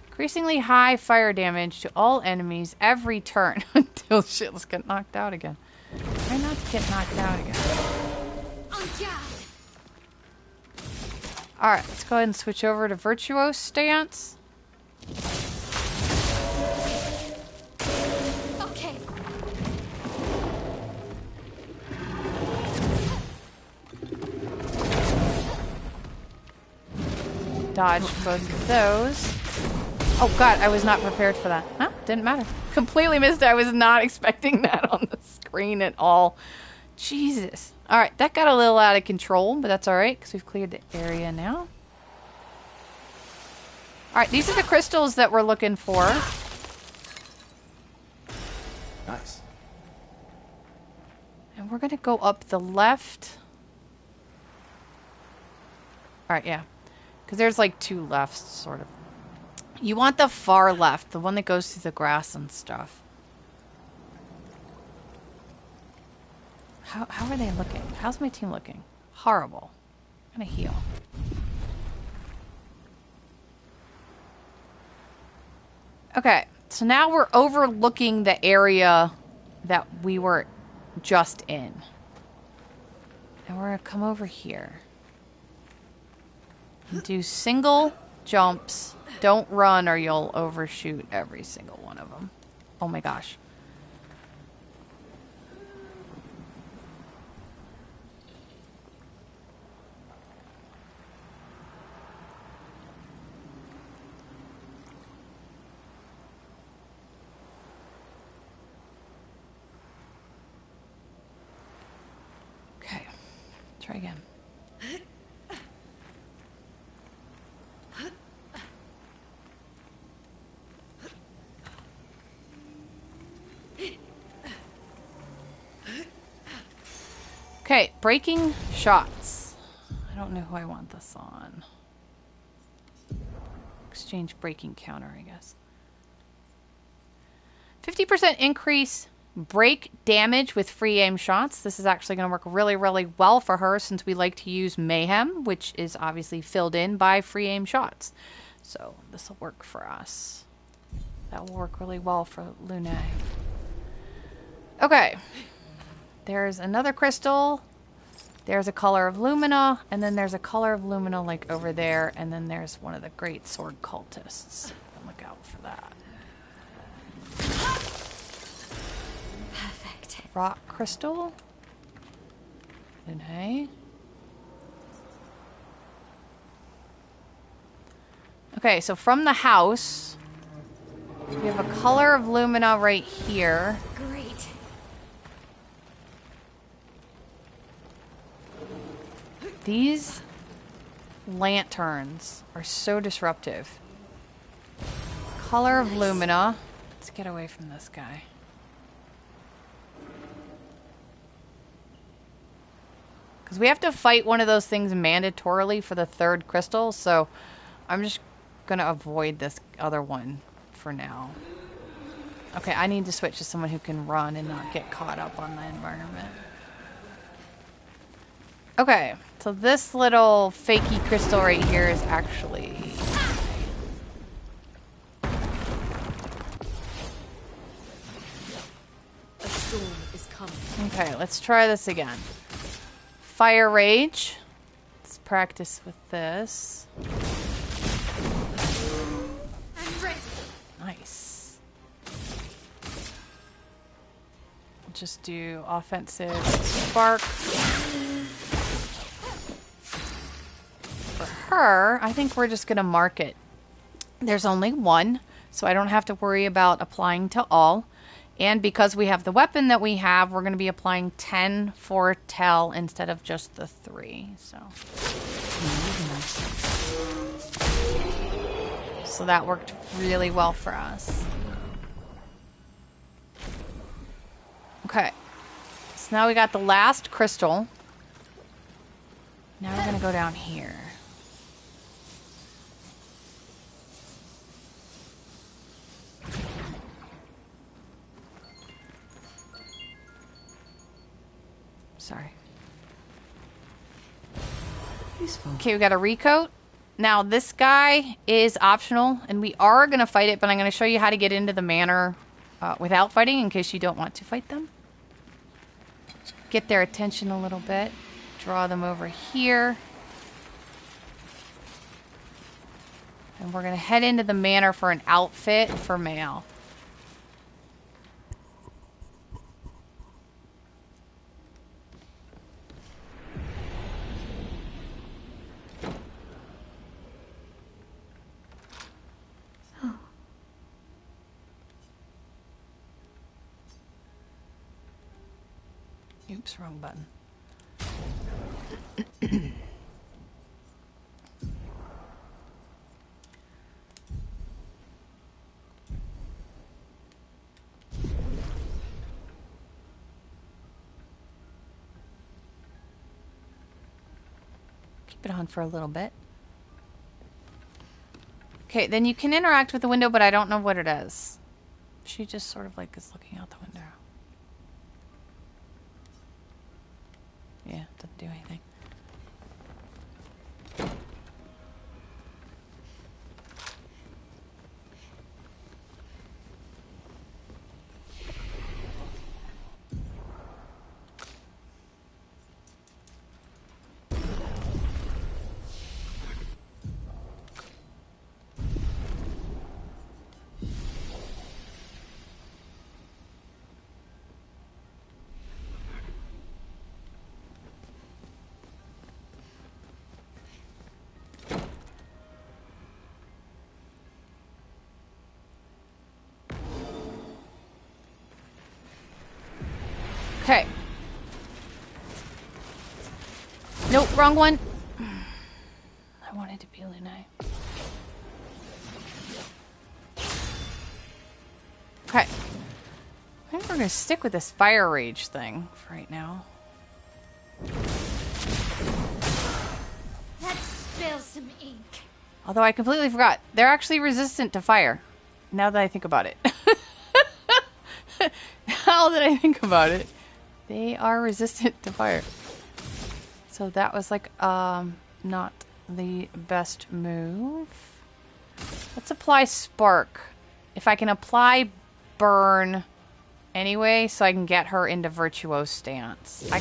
A: Increasingly high fire damage to all enemies every turn until shit, let's get knocked out again. Try not to get knocked out again.
F: On guard.
A: Alright, let's go ahead and switch over to Virtuose stance.
F: Okay.
A: Dodge both of those. Oh god, I was not prepared for that. Huh? Didn't matter. Completely missed it. I was not expecting that on the screen at all. Jesus. Alright, that got a little out of control, but that's alright, because we've cleared the area now. Alright, these are the crystals that we're looking for.
E: Nice.
A: And we're going to go up the left. Alright, yeah. Because there's like 2 lefts, sort of. You want the far left, the one that goes through the grass and stuff. How are they looking? How's my team looking? Horrible. I'm gonna heal. Okay, so now we're overlooking the area that we were just in. And we're gonna come over here. And do single jumps. Don't run or you'll overshoot every single one of them. Oh my gosh. Okay, try again. Okay, breaking shots. I don't know who I want this on. Exchange breaking counter, I guess. 50% increase break damage with free aim shots. This is actually going to work really, really well for her since we like to use Mayhem, which is obviously filled in by free aim shots. So this will work for us. That will work really well for Lune. Okay. There's another crystal. There's a color of Lumina, and then there's a color of Lumina like over there, and then there's one of the great sword cultists. Look out for that.
F: Perfect.
A: Rock crystal. Lune. Okay, so from the house, we have a color of Lumina right here.
F: Great.
A: These lanterns are so disruptive. Color of Lumina. Let's get away from this guy. Because we have to fight one of those things mandatorily for the 3rd crystal, so I'm just gonna avoid this other one for now. Okay, I need to switch to someone who can run and not get caught up on the environment. Okay, so this little fakey crystal right here is actually...
H: A storm is coming.
A: Okay, let's try this again. Fire Rage. Let's practice with this.
F: I'm ready.
A: Nice. We'll just do offensive spark. For her, I think we're just going to mark it. There's only one, so I don't have to worry about applying to all. And because we have the weapon that we have, we're going to be applying 10 foretell instead of just the 3. So that worked really well for us. Okay. So now we got the last crystal. Now we're going to go down here. Sorry. Okay, we got a recoat. Now this guy is optional, and we are going to fight it, but I'm going to show you how to get into the manor without fighting in case you don't want to fight them. Get their attention a little bit. Draw them over here. And we're going to head into the manor for an outfit for Maelle. Oops, wrong button. Keep it on for a little bit. Okay, then you can interact with the window, but I don't know what it is. She just sort of like is looking out the window. Yeah, doesn't do anything. Okay. Nope, wrong one. I wanted to be Lunai. Okay. I think we're gonna stick with this fire rage thing for right now.
F: Let's spill some ink.
A: Although I completely forgot. They're actually resistant to fire. Now that I think about it. Now that I think about it. They are resistant to fire. So that was like, not the best move. Let's apply spark. If I can apply burn anyway, so I can get her into virtuose stance. I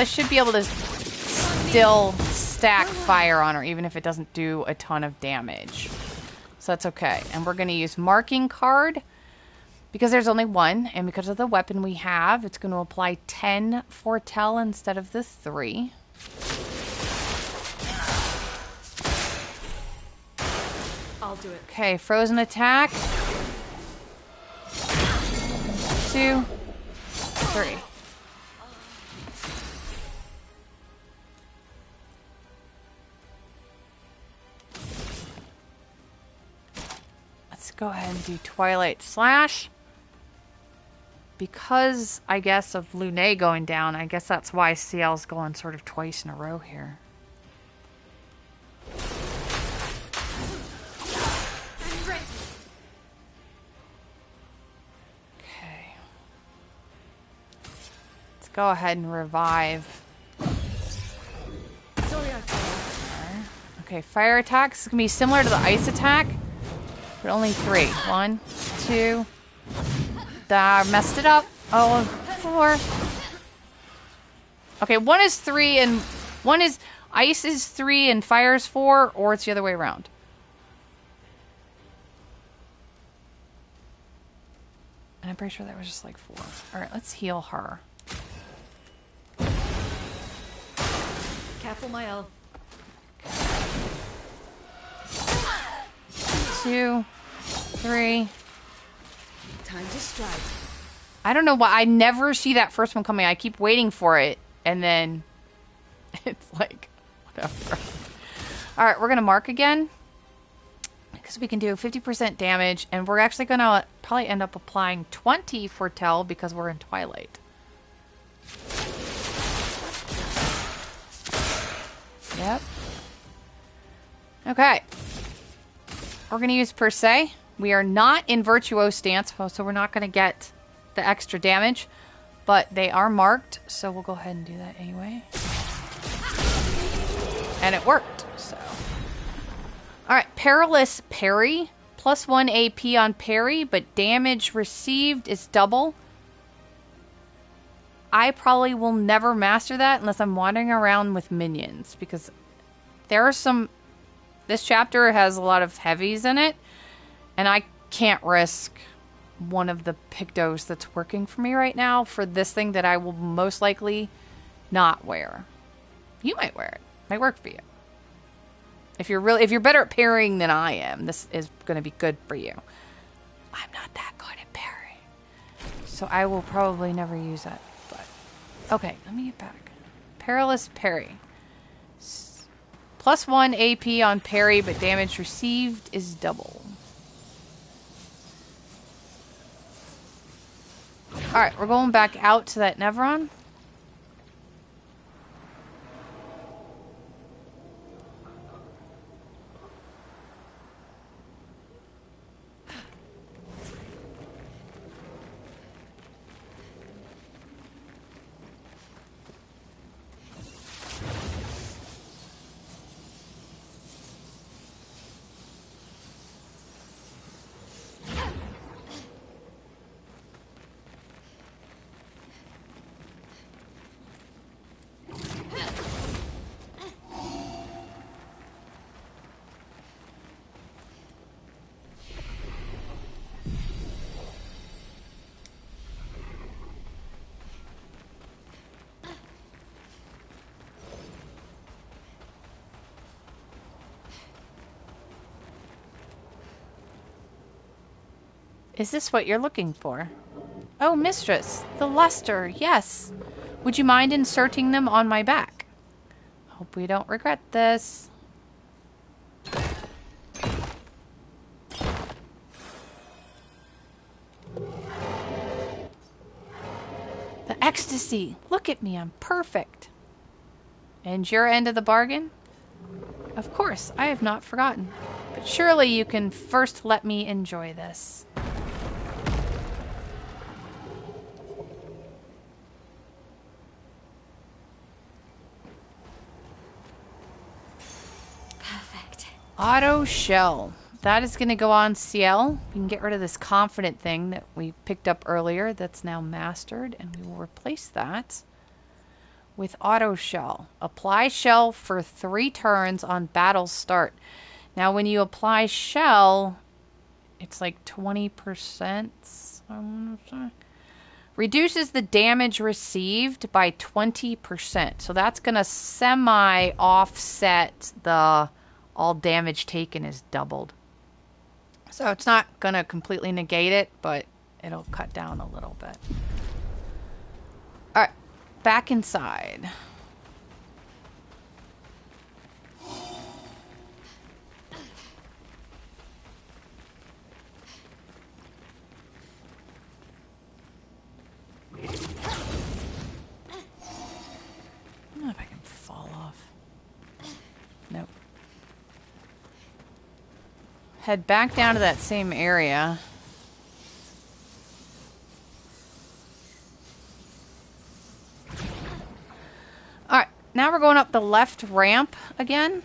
A: should be able to still stack fire on her, even if it doesn't do a ton of damage. So that's okay. And we're going to use marking card. Because there's only one, and because of the weapon we have, it's going to apply 10 foretell instead of the 3.
H: I'll do it.
A: Okay, frozen attack. 2, 3. Let's go ahead and do Twilight Slash. Because, I guess, of Lunay going down, I guess that's why Sciel's going sort of twice in a row here. go ahead and revive.
H: Sorry I failed.
A: Okay, fire attacks is going to be similar to the ice attack, but only 3. 1, 2. Messed it up. Oh, 4. Okay, 1 is 3 and 1 is ice is 3 and fire is 4, or it's the other way around. And I'm pretty sure that was just like 4. All right, let's heal her.
H: Careful, Maelle.
A: 2, 3.
H: Time to strike.
A: I don't know why I never see that first one coming. I keep waiting for it, and then it's like, whatever. All right, we're going to mark again because we can do 50% damage, and we're actually going to probably end up applying 20 for Tell because we're in Twilight. Yep. Okay. We're going to use Per Se. We are not in Virtuoso stance, so we're not going to get the extra damage, but they are marked, so we'll go ahead and do that anyway. And it worked, so. Alright, Perilous Parry. +1 AP on parry, but damage received is double. I probably will never master that unless I'm wandering around with minions, because there are some... This chapter has a lot of heavies in it, and I can't risk one of the Pictos that's working for me right now for this thing that I will most likely not wear. You might wear it. Might work for you. If you're better at parrying than I am, this is going to be good for you. I'm not that good at parrying, so I will probably never use that. But okay, let me get back. Perilous Parry. +1 AP on parry, but damage received is double. Alright, we're going back out to that Nevron. Is this what you're looking for? Oh, mistress, the luster, yes. Would you mind inserting them on my back? Hope we don't regret this. The ecstasy. Look at me, I'm perfect. And your end of the bargain? Of course, I have not forgotten. But surely you can first let me enjoy this. Auto shell. That is going to go on Sciel. We can get rid of this confident thing that we picked up earlier that's now mastered, and we will replace that with auto shell. Apply shell for 3 turns on battle start. Now when you apply shell, it's like 20%. Reduces the damage received by 20%. So that's going to semi-offset the all damage taken is doubled. So it's not going to completely negate it, but it'll cut down a little bit. Alright, back inside. I don't know if I can fall off. Nope. Head back down to that same area. now we're going up the left ramp again.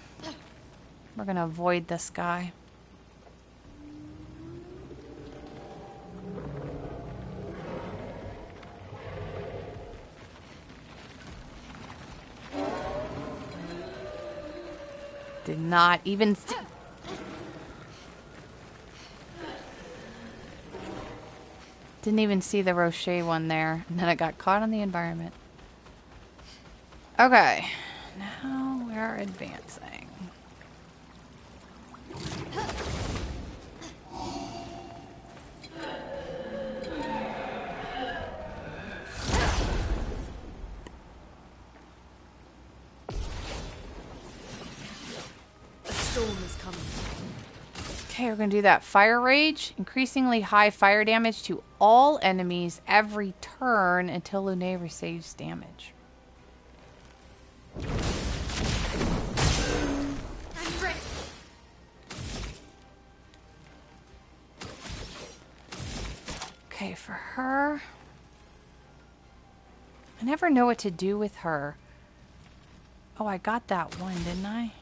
A: We're going to avoid this guy. Did not even... Didn't even see the Rocher one there. And then it got caught on the environment. Okay. Now we're advancing.
H: A storm is coming.
A: Okay, we're going to do that. Fire Rage. Increasingly high fire damage to all enemies every turn until Lune receives damage.
F: I'm ready.
A: Okay, for her... I never know what to do with her. Oh, I got that one, didn't I?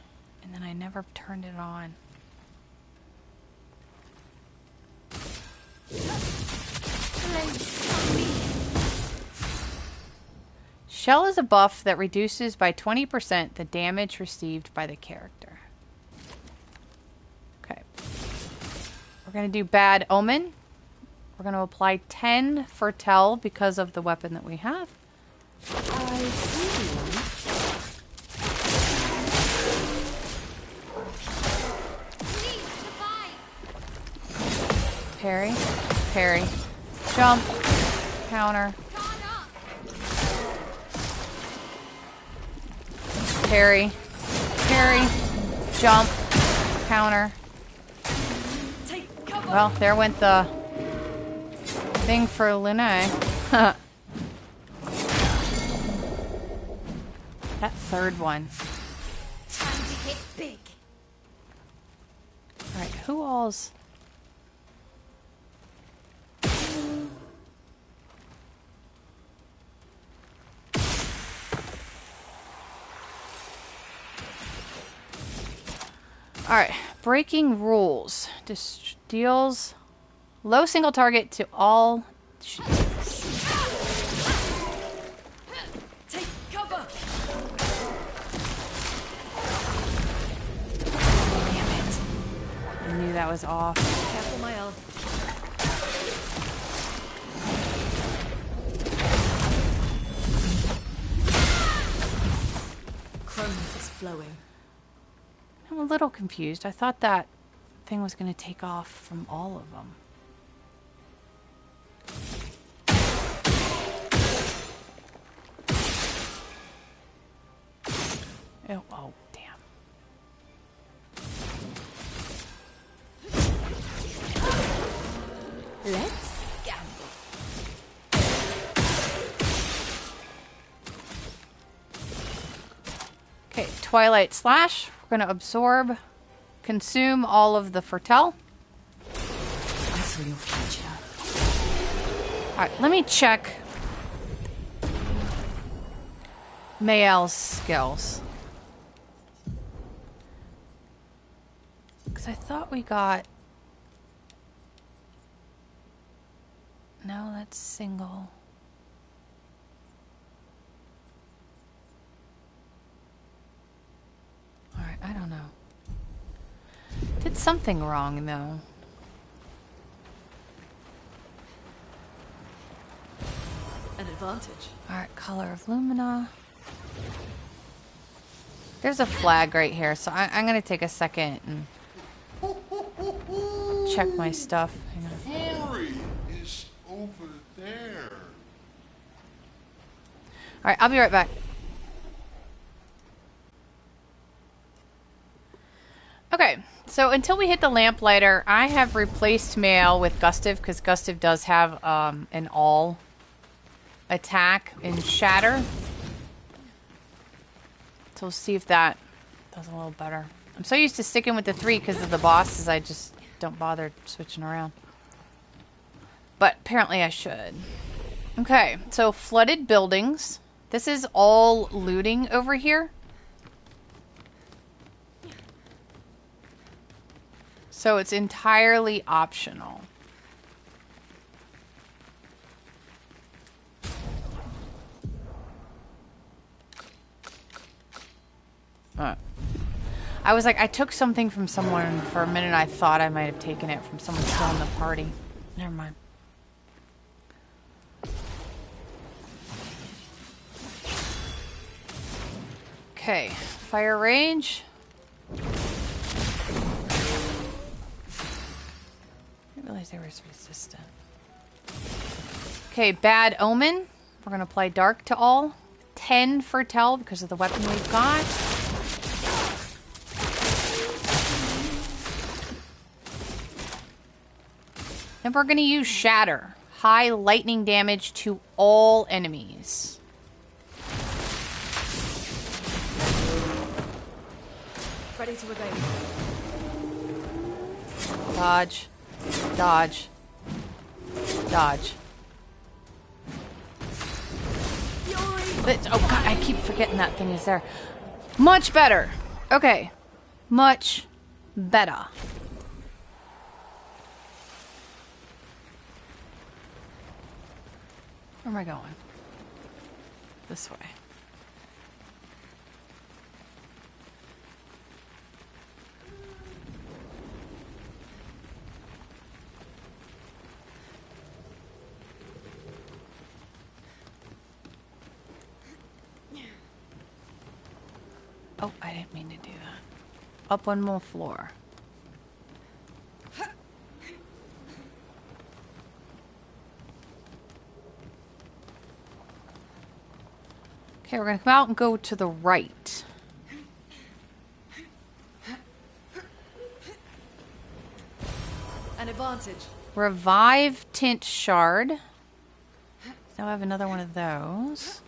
A: And then I never turned it on. Shell is a buff that reduces by 20% the damage received by the character. Okay. We're going to do Bad Omen. We're going to apply 10 Foretell because of the weapon that we have. Parry, parry, jump, counter, parry, parry, jump, counter. Well, there went the thing for Lune. That third one.
F: Time to hit big.
A: Alright, who all's... Alright, breaking rules. Just deals low single target to all...
H: Take cover.
A: Damn it. I knew that was off.
H: Careful, Maelle. Chrome is flowing.
A: I'm a little confused. I thought that thing was going to take off from all of them. Oh, damn.
F: Let's gamble.
A: Okay, Twilight Slash. We're going to absorb, consume all of the Foretell.
D: I saw your future.
A: Alright, let me check Maelle's skills. Because I thought we got... No, that's single. Alright, I don't know. Did something wrong, though.
H: An advantage.
A: Alright, Color of Lumina. There's a flag right here, so I'm going to take a second and check my stuff. Hang on.
C: Flurry is over there.
A: Alright, I'll be right back. Okay, so until we hit the lamplighter, I have replaced Maelle with Gustive, because Gustive does have an all attack in Shatter. So we'll see if that does a little better. I'm so used to sticking with the 3 because of the bosses, I just don't bother switching around. But apparently I should. Okay, so flooded buildings. This is all looting over here. So it's entirely optional. I was like, I took something from someone for a minute. I thought I might have taken it from someone still in the party. Never mind. Okay, fire range. I didn't realize they were resistant. Okay, bad omen. We're gonna apply dark to all. 10 for tell because of the weapon we've got. Then we're going to use Shatter. High lightning damage to all enemies.
H: Ready to evade.
A: Dodge. Dodge. Dodge. Oh god, I keep forgetting that thing is there. Much better. Okay. Much better. Where am I going? This way. Oh, I didn't mean to do that. Up one more floor. Okay, we're going to come out and go to the right.
H: An advantage.
A: Revive Tint Shard. Now I have another one of those.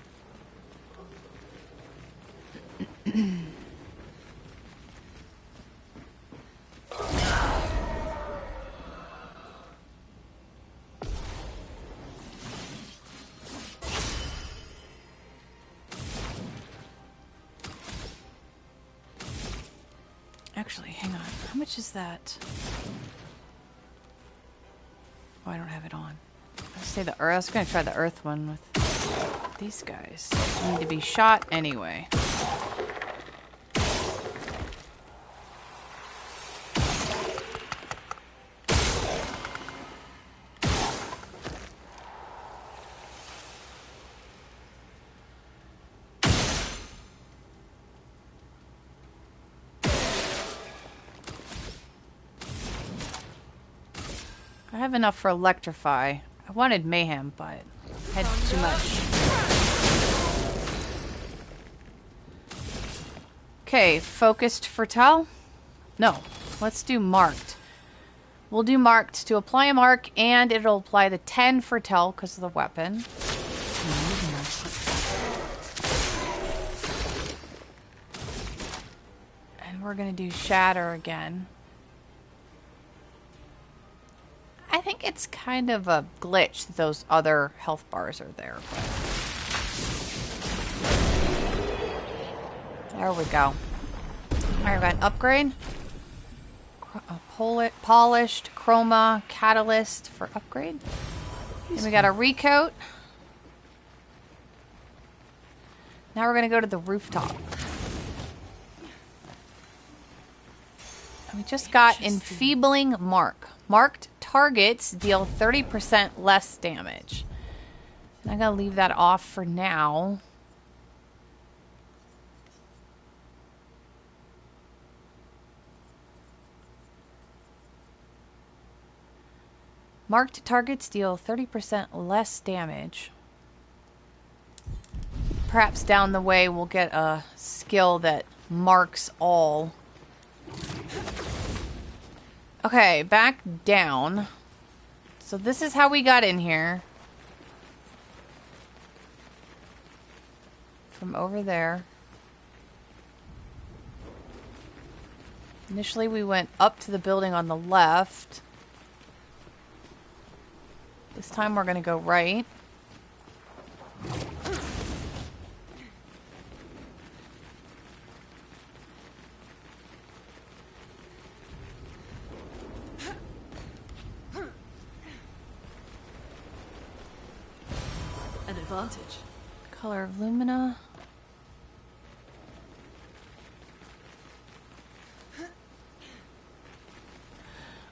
A: Actually, hang on. How much is that? Oh, I don't have it on. Let's say the earth. I was going to try the earth one with these guys. They need to be shot anyway. I have enough for electrify. I wanted mayhem, but I had too much. Okay, focused foretell? No, let's do marked. We'll do marked to apply a mark, and it'll apply the 10 foretell because of the weapon. And we're gonna do shatter again. I think it's kind of a glitch that those other health bars are there. But there we go. Alright, we got an upgrade. Polished, chroma, catalyst for upgrade. Then we got a recoat. Now we're going to go to the rooftop. And we just got Enfeebling Mark. Marked targets deal 30% less damage. And I'm going to leave that off for now. Marked targets deal 30% less damage. Perhaps down the way we'll get a skill that marks all. Okay, back down. So this is how we got in here. From over there. Initially we went up to the building on the left. This time we're going to go right.
H: advantage.
A: Color of Lumina.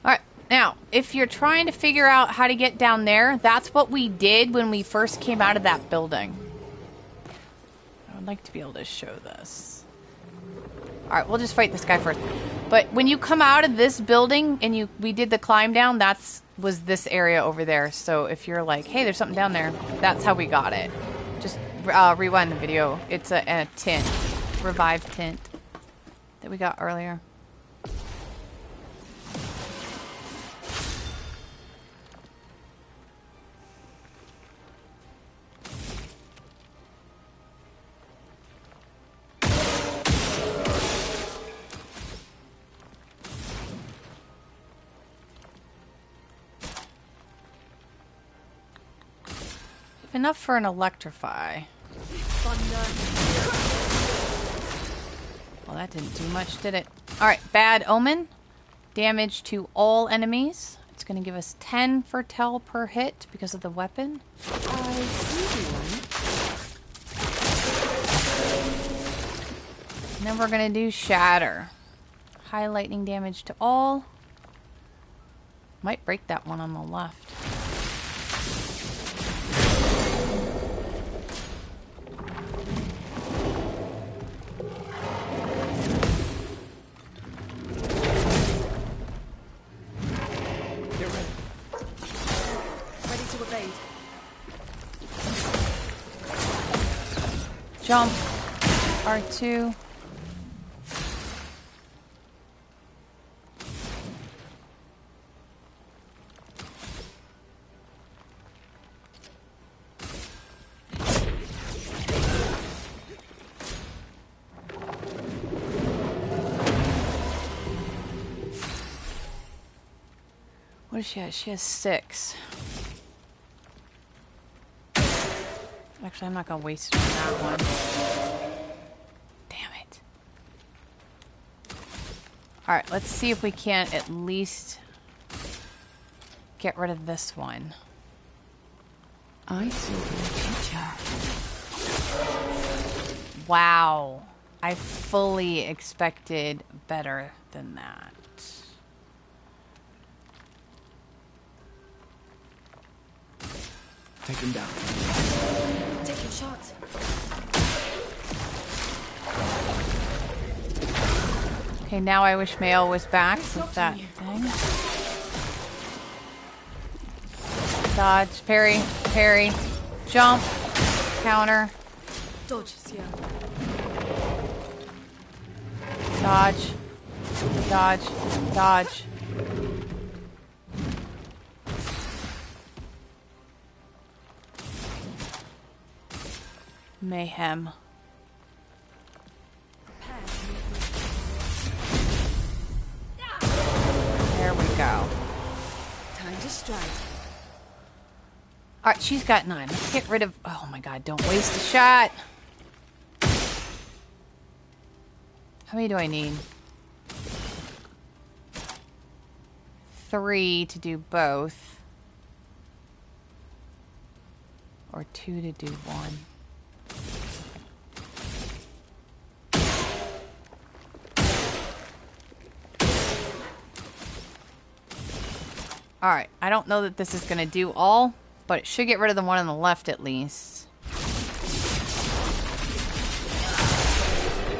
A: Alright, now, if you're trying to figure out how to get down there, that's what we did when we first came out of that building. I would like to be able to show this. Alright, we'll just fight this guy first. But when you come out of this building and we did the climb down, was this area over there. So if you're like, hey, there's something down there, that's how we got it. Just rewind the video. It's a tint. Revived tint that we got earlier. Enough for an electrify. Well, that didn't do much, did it? Alright, Bad Omen. Damage to all enemies. It's going to give us 10 for tell per hit because of the weapon. And then we're going to do Shatter. High lightning damage to all. Might break that one on the left. Jump. R2. What does she have? She has 6. Actually, I'm not going to waste it on that one. Damn it. Alright, let's see if we can't at least get rid of this one.
D: I saw your picture.
A: Wow. I fully expected better than that.
E: Take him down.
F: Take your shot.
A: Okay, now I wish Maelle was back with that thing. Dodge, parry, parry, jump, counter.
H: Dodge, Sciel.
A: Dodge, dodge, dodge. Mayhem. There we go.
H: Time to strike.
A: Alright, she's got 9. Let's get rid of... Oh my god, don't waste a shot. How many do I need? 3 to do both. Or 2 to do 1. Alright, I don't know that this is going to do all, but it should get rid of the one on the left at least.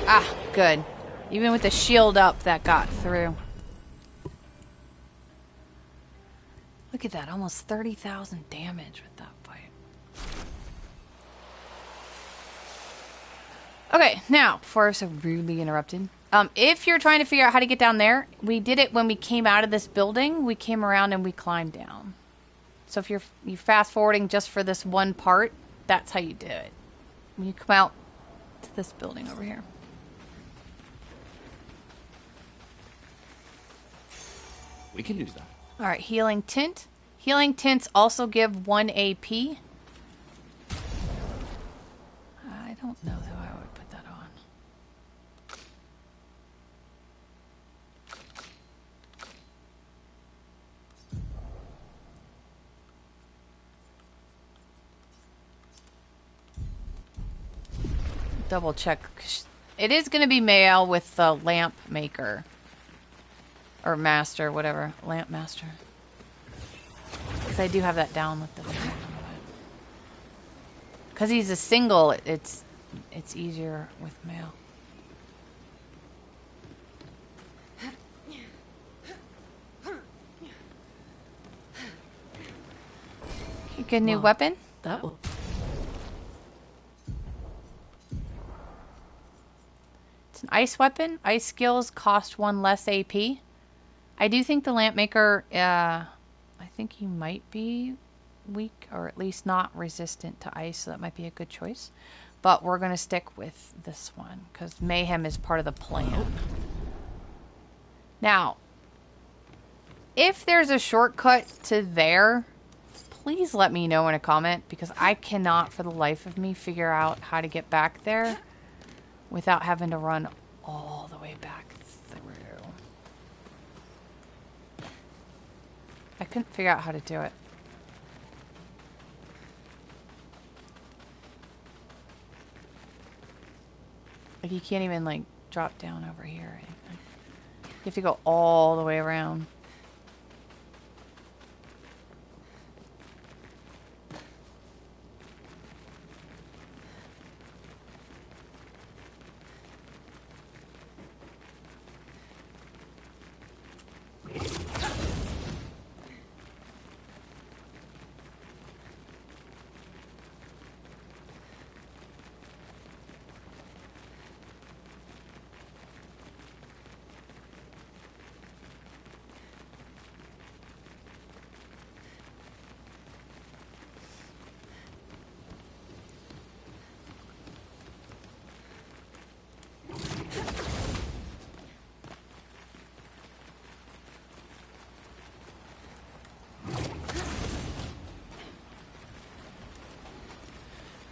A: Ah, good. Even with the shield up, that got through. Look at that, almost 30,000 damage with that fight. Okay, now, before I was so rudely interrupted, if you're trying to figure out how to get down there, we did it when we came out of this building. We came around and we climbed down. So if you're fast forwarding just for this one part, that's how you do it. When you come out to this building over here.
E: We can use that.
A: Alright, Healing Tint. Healing Tints also give 1 AP. I don't know how I would put that on. double check. It is going to be Maelle with the LampMaker. Or Master, whatever. LampMaster. Because I do have that down with the... Because he's a single, it's easier with Maelle. You get a new weapon?
H: That will...
A: It's an ice weapon. Ice skills cost 1 less AP. I do think the LampMaker, I think he might be weak, or at least not resistant to ice, so that might be a good choice. But we're going to stick with this one, because Mayhem is part of the plan. Now, if there's a shortcut to there, please let me know in a comment, because I cannot for the life of me figure out how to get back there without having to run all the way back through. I couldn't figure out how to do it. Like, you can't even, like, drop down over here or anything. You have to go all the way around.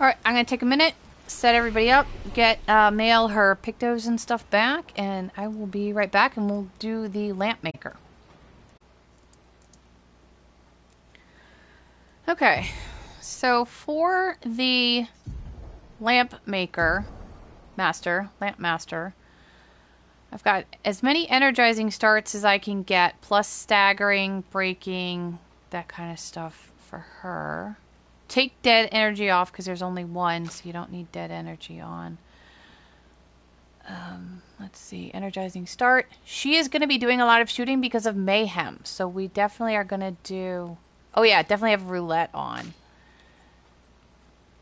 A: Alright, I'm going to take a minute, set everybody up, get Maelle her Pictos and stuff back, and I will be right back and we'll do the LampMaker. Okay, so for the LampMaker, LampMaster, I've got as many energizing starts as I can get, plus staggering, breaking, that kind of stuff for her. Take dead energy off because there's only one, so you don't need dead energy on. Let's see, energizing start. She is going to be doing a lot of shooting because of Mayhem, so we definitely are going to do... Oh yeah, definitely have roulette on.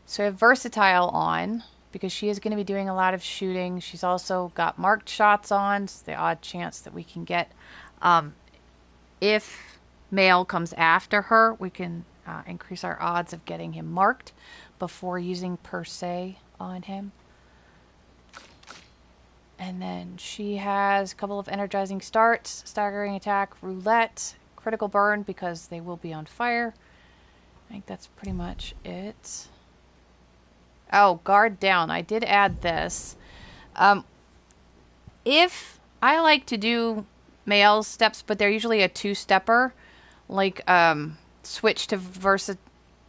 A: So I have versatile on because she is going to be doing a lot of shooting. She's also got marked shots on, so the odd chance that we can get. If Maelle comes after her, we can increase our odds of getting him marked before using per se on him. And then she has a couple of energizing starts, staggering attack, roulette, critical burn because they will be on fire. I think that's pretty much it. Oh, guard down. I did add this. If I like to do Maelle's steps, but they're usually a two-stepper, like switch to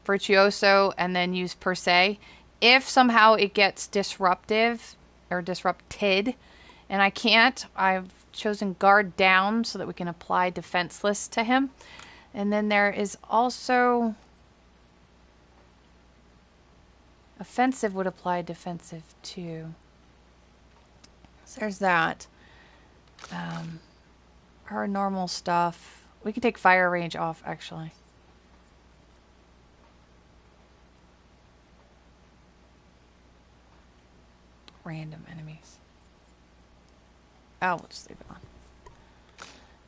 A: Virtuoso and then use per se. If somehow it gets disruptive or disrupted and I can't, I've chosen guard down so that we can apply defenseless to him. And then there is also offensive would apply defensive too. So there's that. Her normal stuff. We can take fire range off actually. Random enemies. Oh, we'll just leave it on.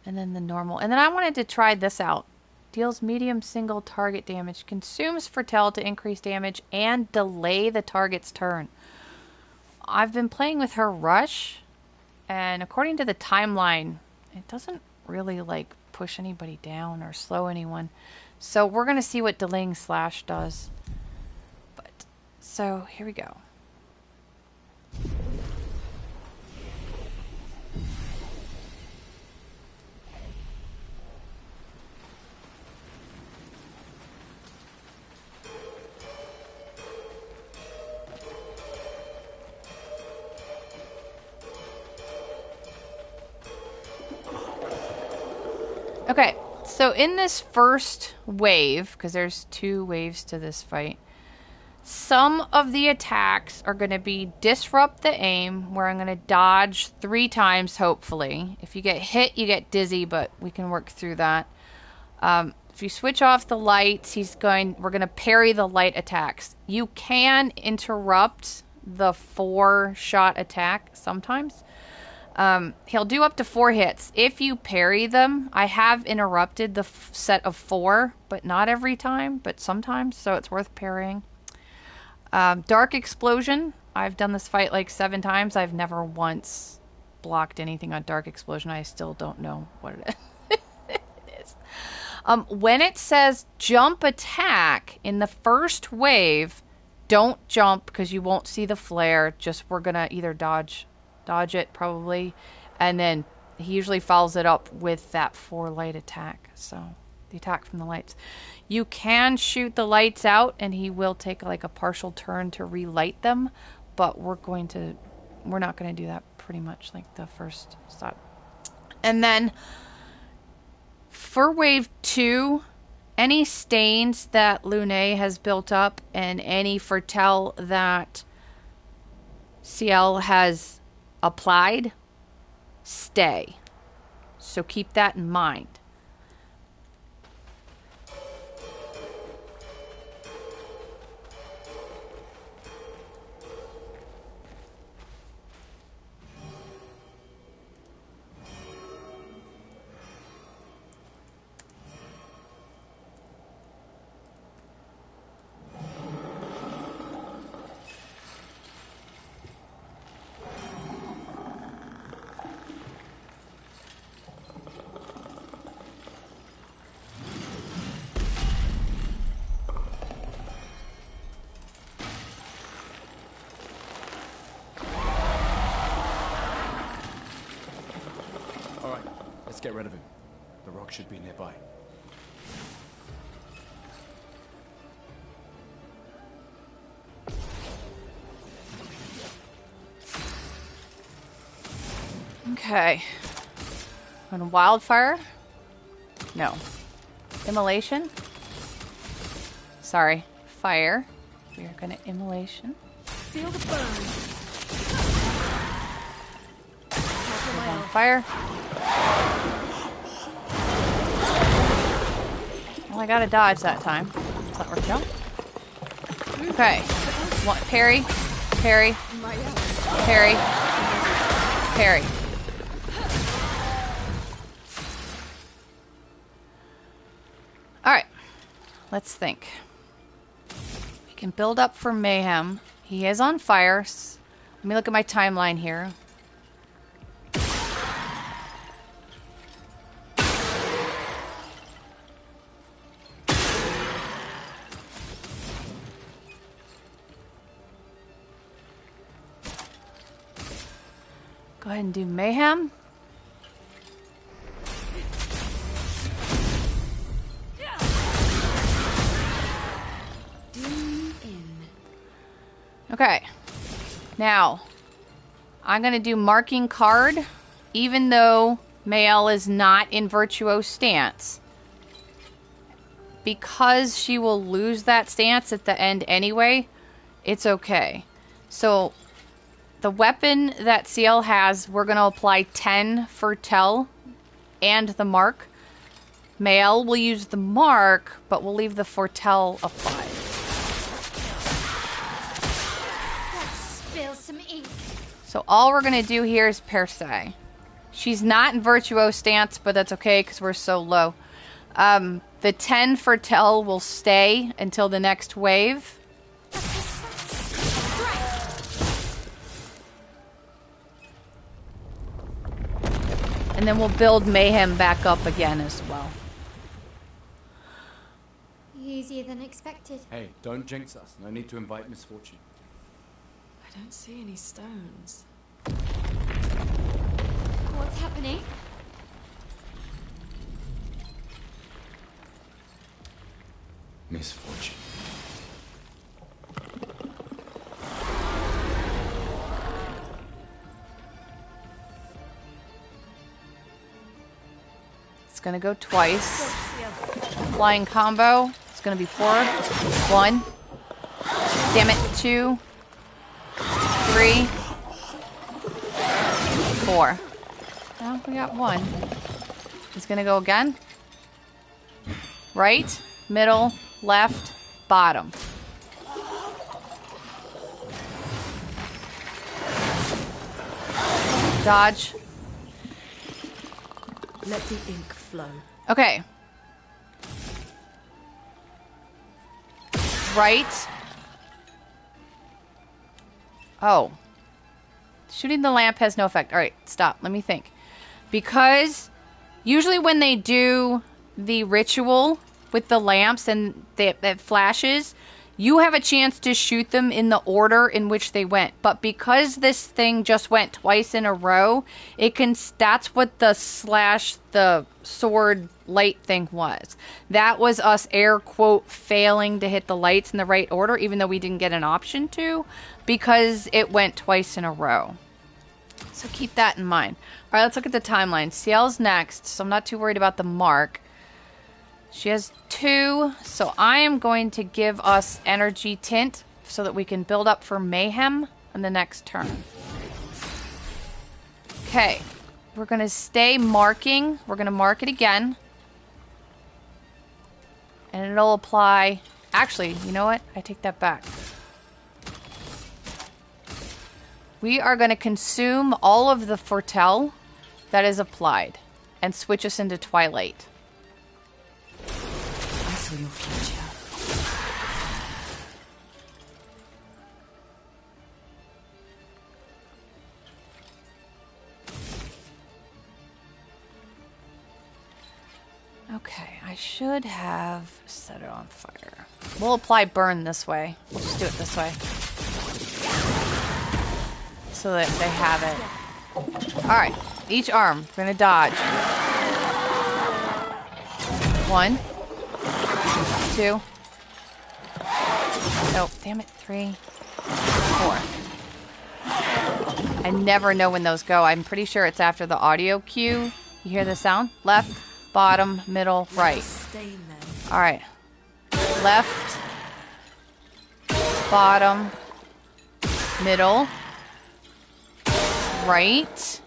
A: And then the normal. And then I wanted to try this out. Deals medium single target damage. Consumes Foretell to increase damage and delay the target's turn. I've been playing with her Rush. And according to the timeline, it doesn't really like push anybody down or slow anyone. So we're going to see what delaying slash does. But so here we go. Okay, so in this first wave, because there's 2 waves to this fight, some of the attacks are going to be disrupt the aim, where I'm going to dodge 3 times, hopefully. If you get hit, you get dizzy, but we can work through that. If you switch off the lights, we're going to parry the light attacks. You can interrupt the 4-shot attack sometimes. He'll do up to 4 hits. If you parry them, I have interrupted the set of 4, but not every time, but sometimes, so it's worth parrying. Dark Explosion. I've done this fight like 7 times. I've never once blocked anything on Dark Explosion. I still don't know what it is. When it says jump attack in the first wave, don't jump because you won't see the flare. Just we're going to either dodge it probably, and then he usually follows it up with that 4 light attack. So the attack from the lights. You can shoot the lights out and he will take like a partial turn to relight them, but we're not going to do that pretty much like the first stop. And then for wave 2, any stains that Lune has built up and any foretell that Sciel has applied, stay. So keep that in mind.
E: Let's get rid of him. The rock should be nearby.
A: Okay. On wildfire? No. Immolation? Sorry. Fire. We are going to immolation.
H: Feel the burn.
A: On fire. Well, I got to dodge that time. Does that work out? Okay. Parry. Parry. Parry. Parry. Alright. Let's think. We can build up for mayhem. He is on fire. Let me look at my timeline here. Go ahead and do mayhem. Okay. Now, I'm going to do marking card, even though Maelle is not in virtuose stance. Because she will lose that stance at the end anyway, it's okay. So, the weapon that Sciel has, we're going to apply 10 for tell and the mark. Maelle will use the mark, but we'll leave the foretell applied.
F: Let's spill some ink.
A: So all we're going to do here is per se. She's not in virtuose stance, but that's okay because we're so low. The 10 foretell will stay until the next wave. And then we'll build mayhem back up again as well.
F: Easier than expected.
E: Hey, don't jinx us. No need to invite misfortune.
H: I don't see any stones.
F: What's happening?
E: Misfortune.
A: gonna go twice. Flying combo. It's gonna be 4. 1. Damn it. 2. 3. 4. Well, we got 1. He's gonna go again. Right, middle, left, bottom. Dodge.
H: Let the ink flow.
A: Okay. Right. Oh. Shooting the lamp has no effect. Alright, stop. Let me think. Because usually when they do the ritual with the lamps and that flashes, you have a chance to shoot them in the order in which they went. But because this thing just went twice in a row, that's what the sword light thing was. That was us air quote failing to hit the lights in the right order, even though we didn't get an option to, because it went twice in a row. So keep that in mind. All right, let's look at the timeline. Sciel's next, so I'm not too worried about the mark. She has 2, so I am going to give us energy tint so that we can build up for mayhem on the next turn. Okay, we're going to stay marking. We're going to mark it again. And it'll apply... Actually, you know what? I take that back. We are going to consume all of the foretell that is applied and switch us into Twilight.
D: I saw your future.
A: Okay, I should have set it on fire. We'll apply burn this way. We'll just do it this way. So that they have it. Alright, each arm. We're gonna dodge. 1. 2. Nope, damn it. 3. 4. I never know when those go. I'm pretty sure it's after the audio cue. You hear the sound? Left, bottom, middle, right. Alright. Left, bottom, middle, right.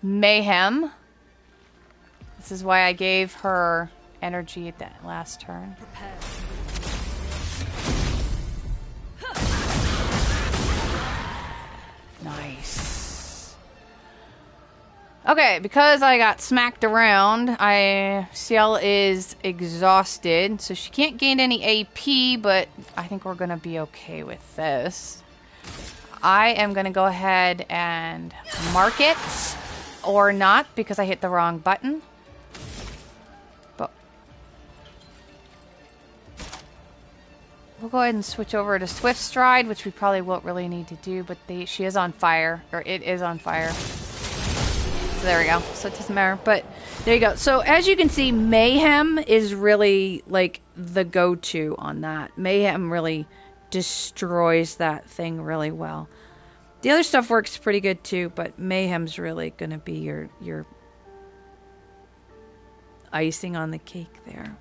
A: Mayhem. This is why I gave her energy at that last turn. Nice. Okay, because I got smacked around, Sciel is exhausted, so she can't gain any AP, but I think we're going to be okay with this. I am going to go ahead and mark it, or not, because I hit the wrong button. But we'll go ahead and switch over to Swift Stride, which we probably won't really need to do, but she is on fire, or it is on fire. So there we go. So it doesn't matter, but there you go. So as you can see, Mayhem is really like the go-to on that. Mayhem really destroys that thing really well. The other stuff works pretty good too, but Mayhem's really going to be your icing on the cake there.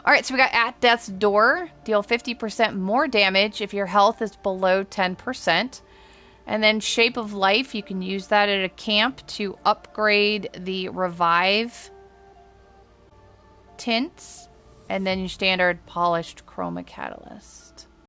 A: Alright, so we got At Death's Door. Deal 50% more damage if your health is below 10%. And then Shape of Life, you can use that at a camp to upgrade the Revive tints. And then your standard Polished Chroma Catalyst.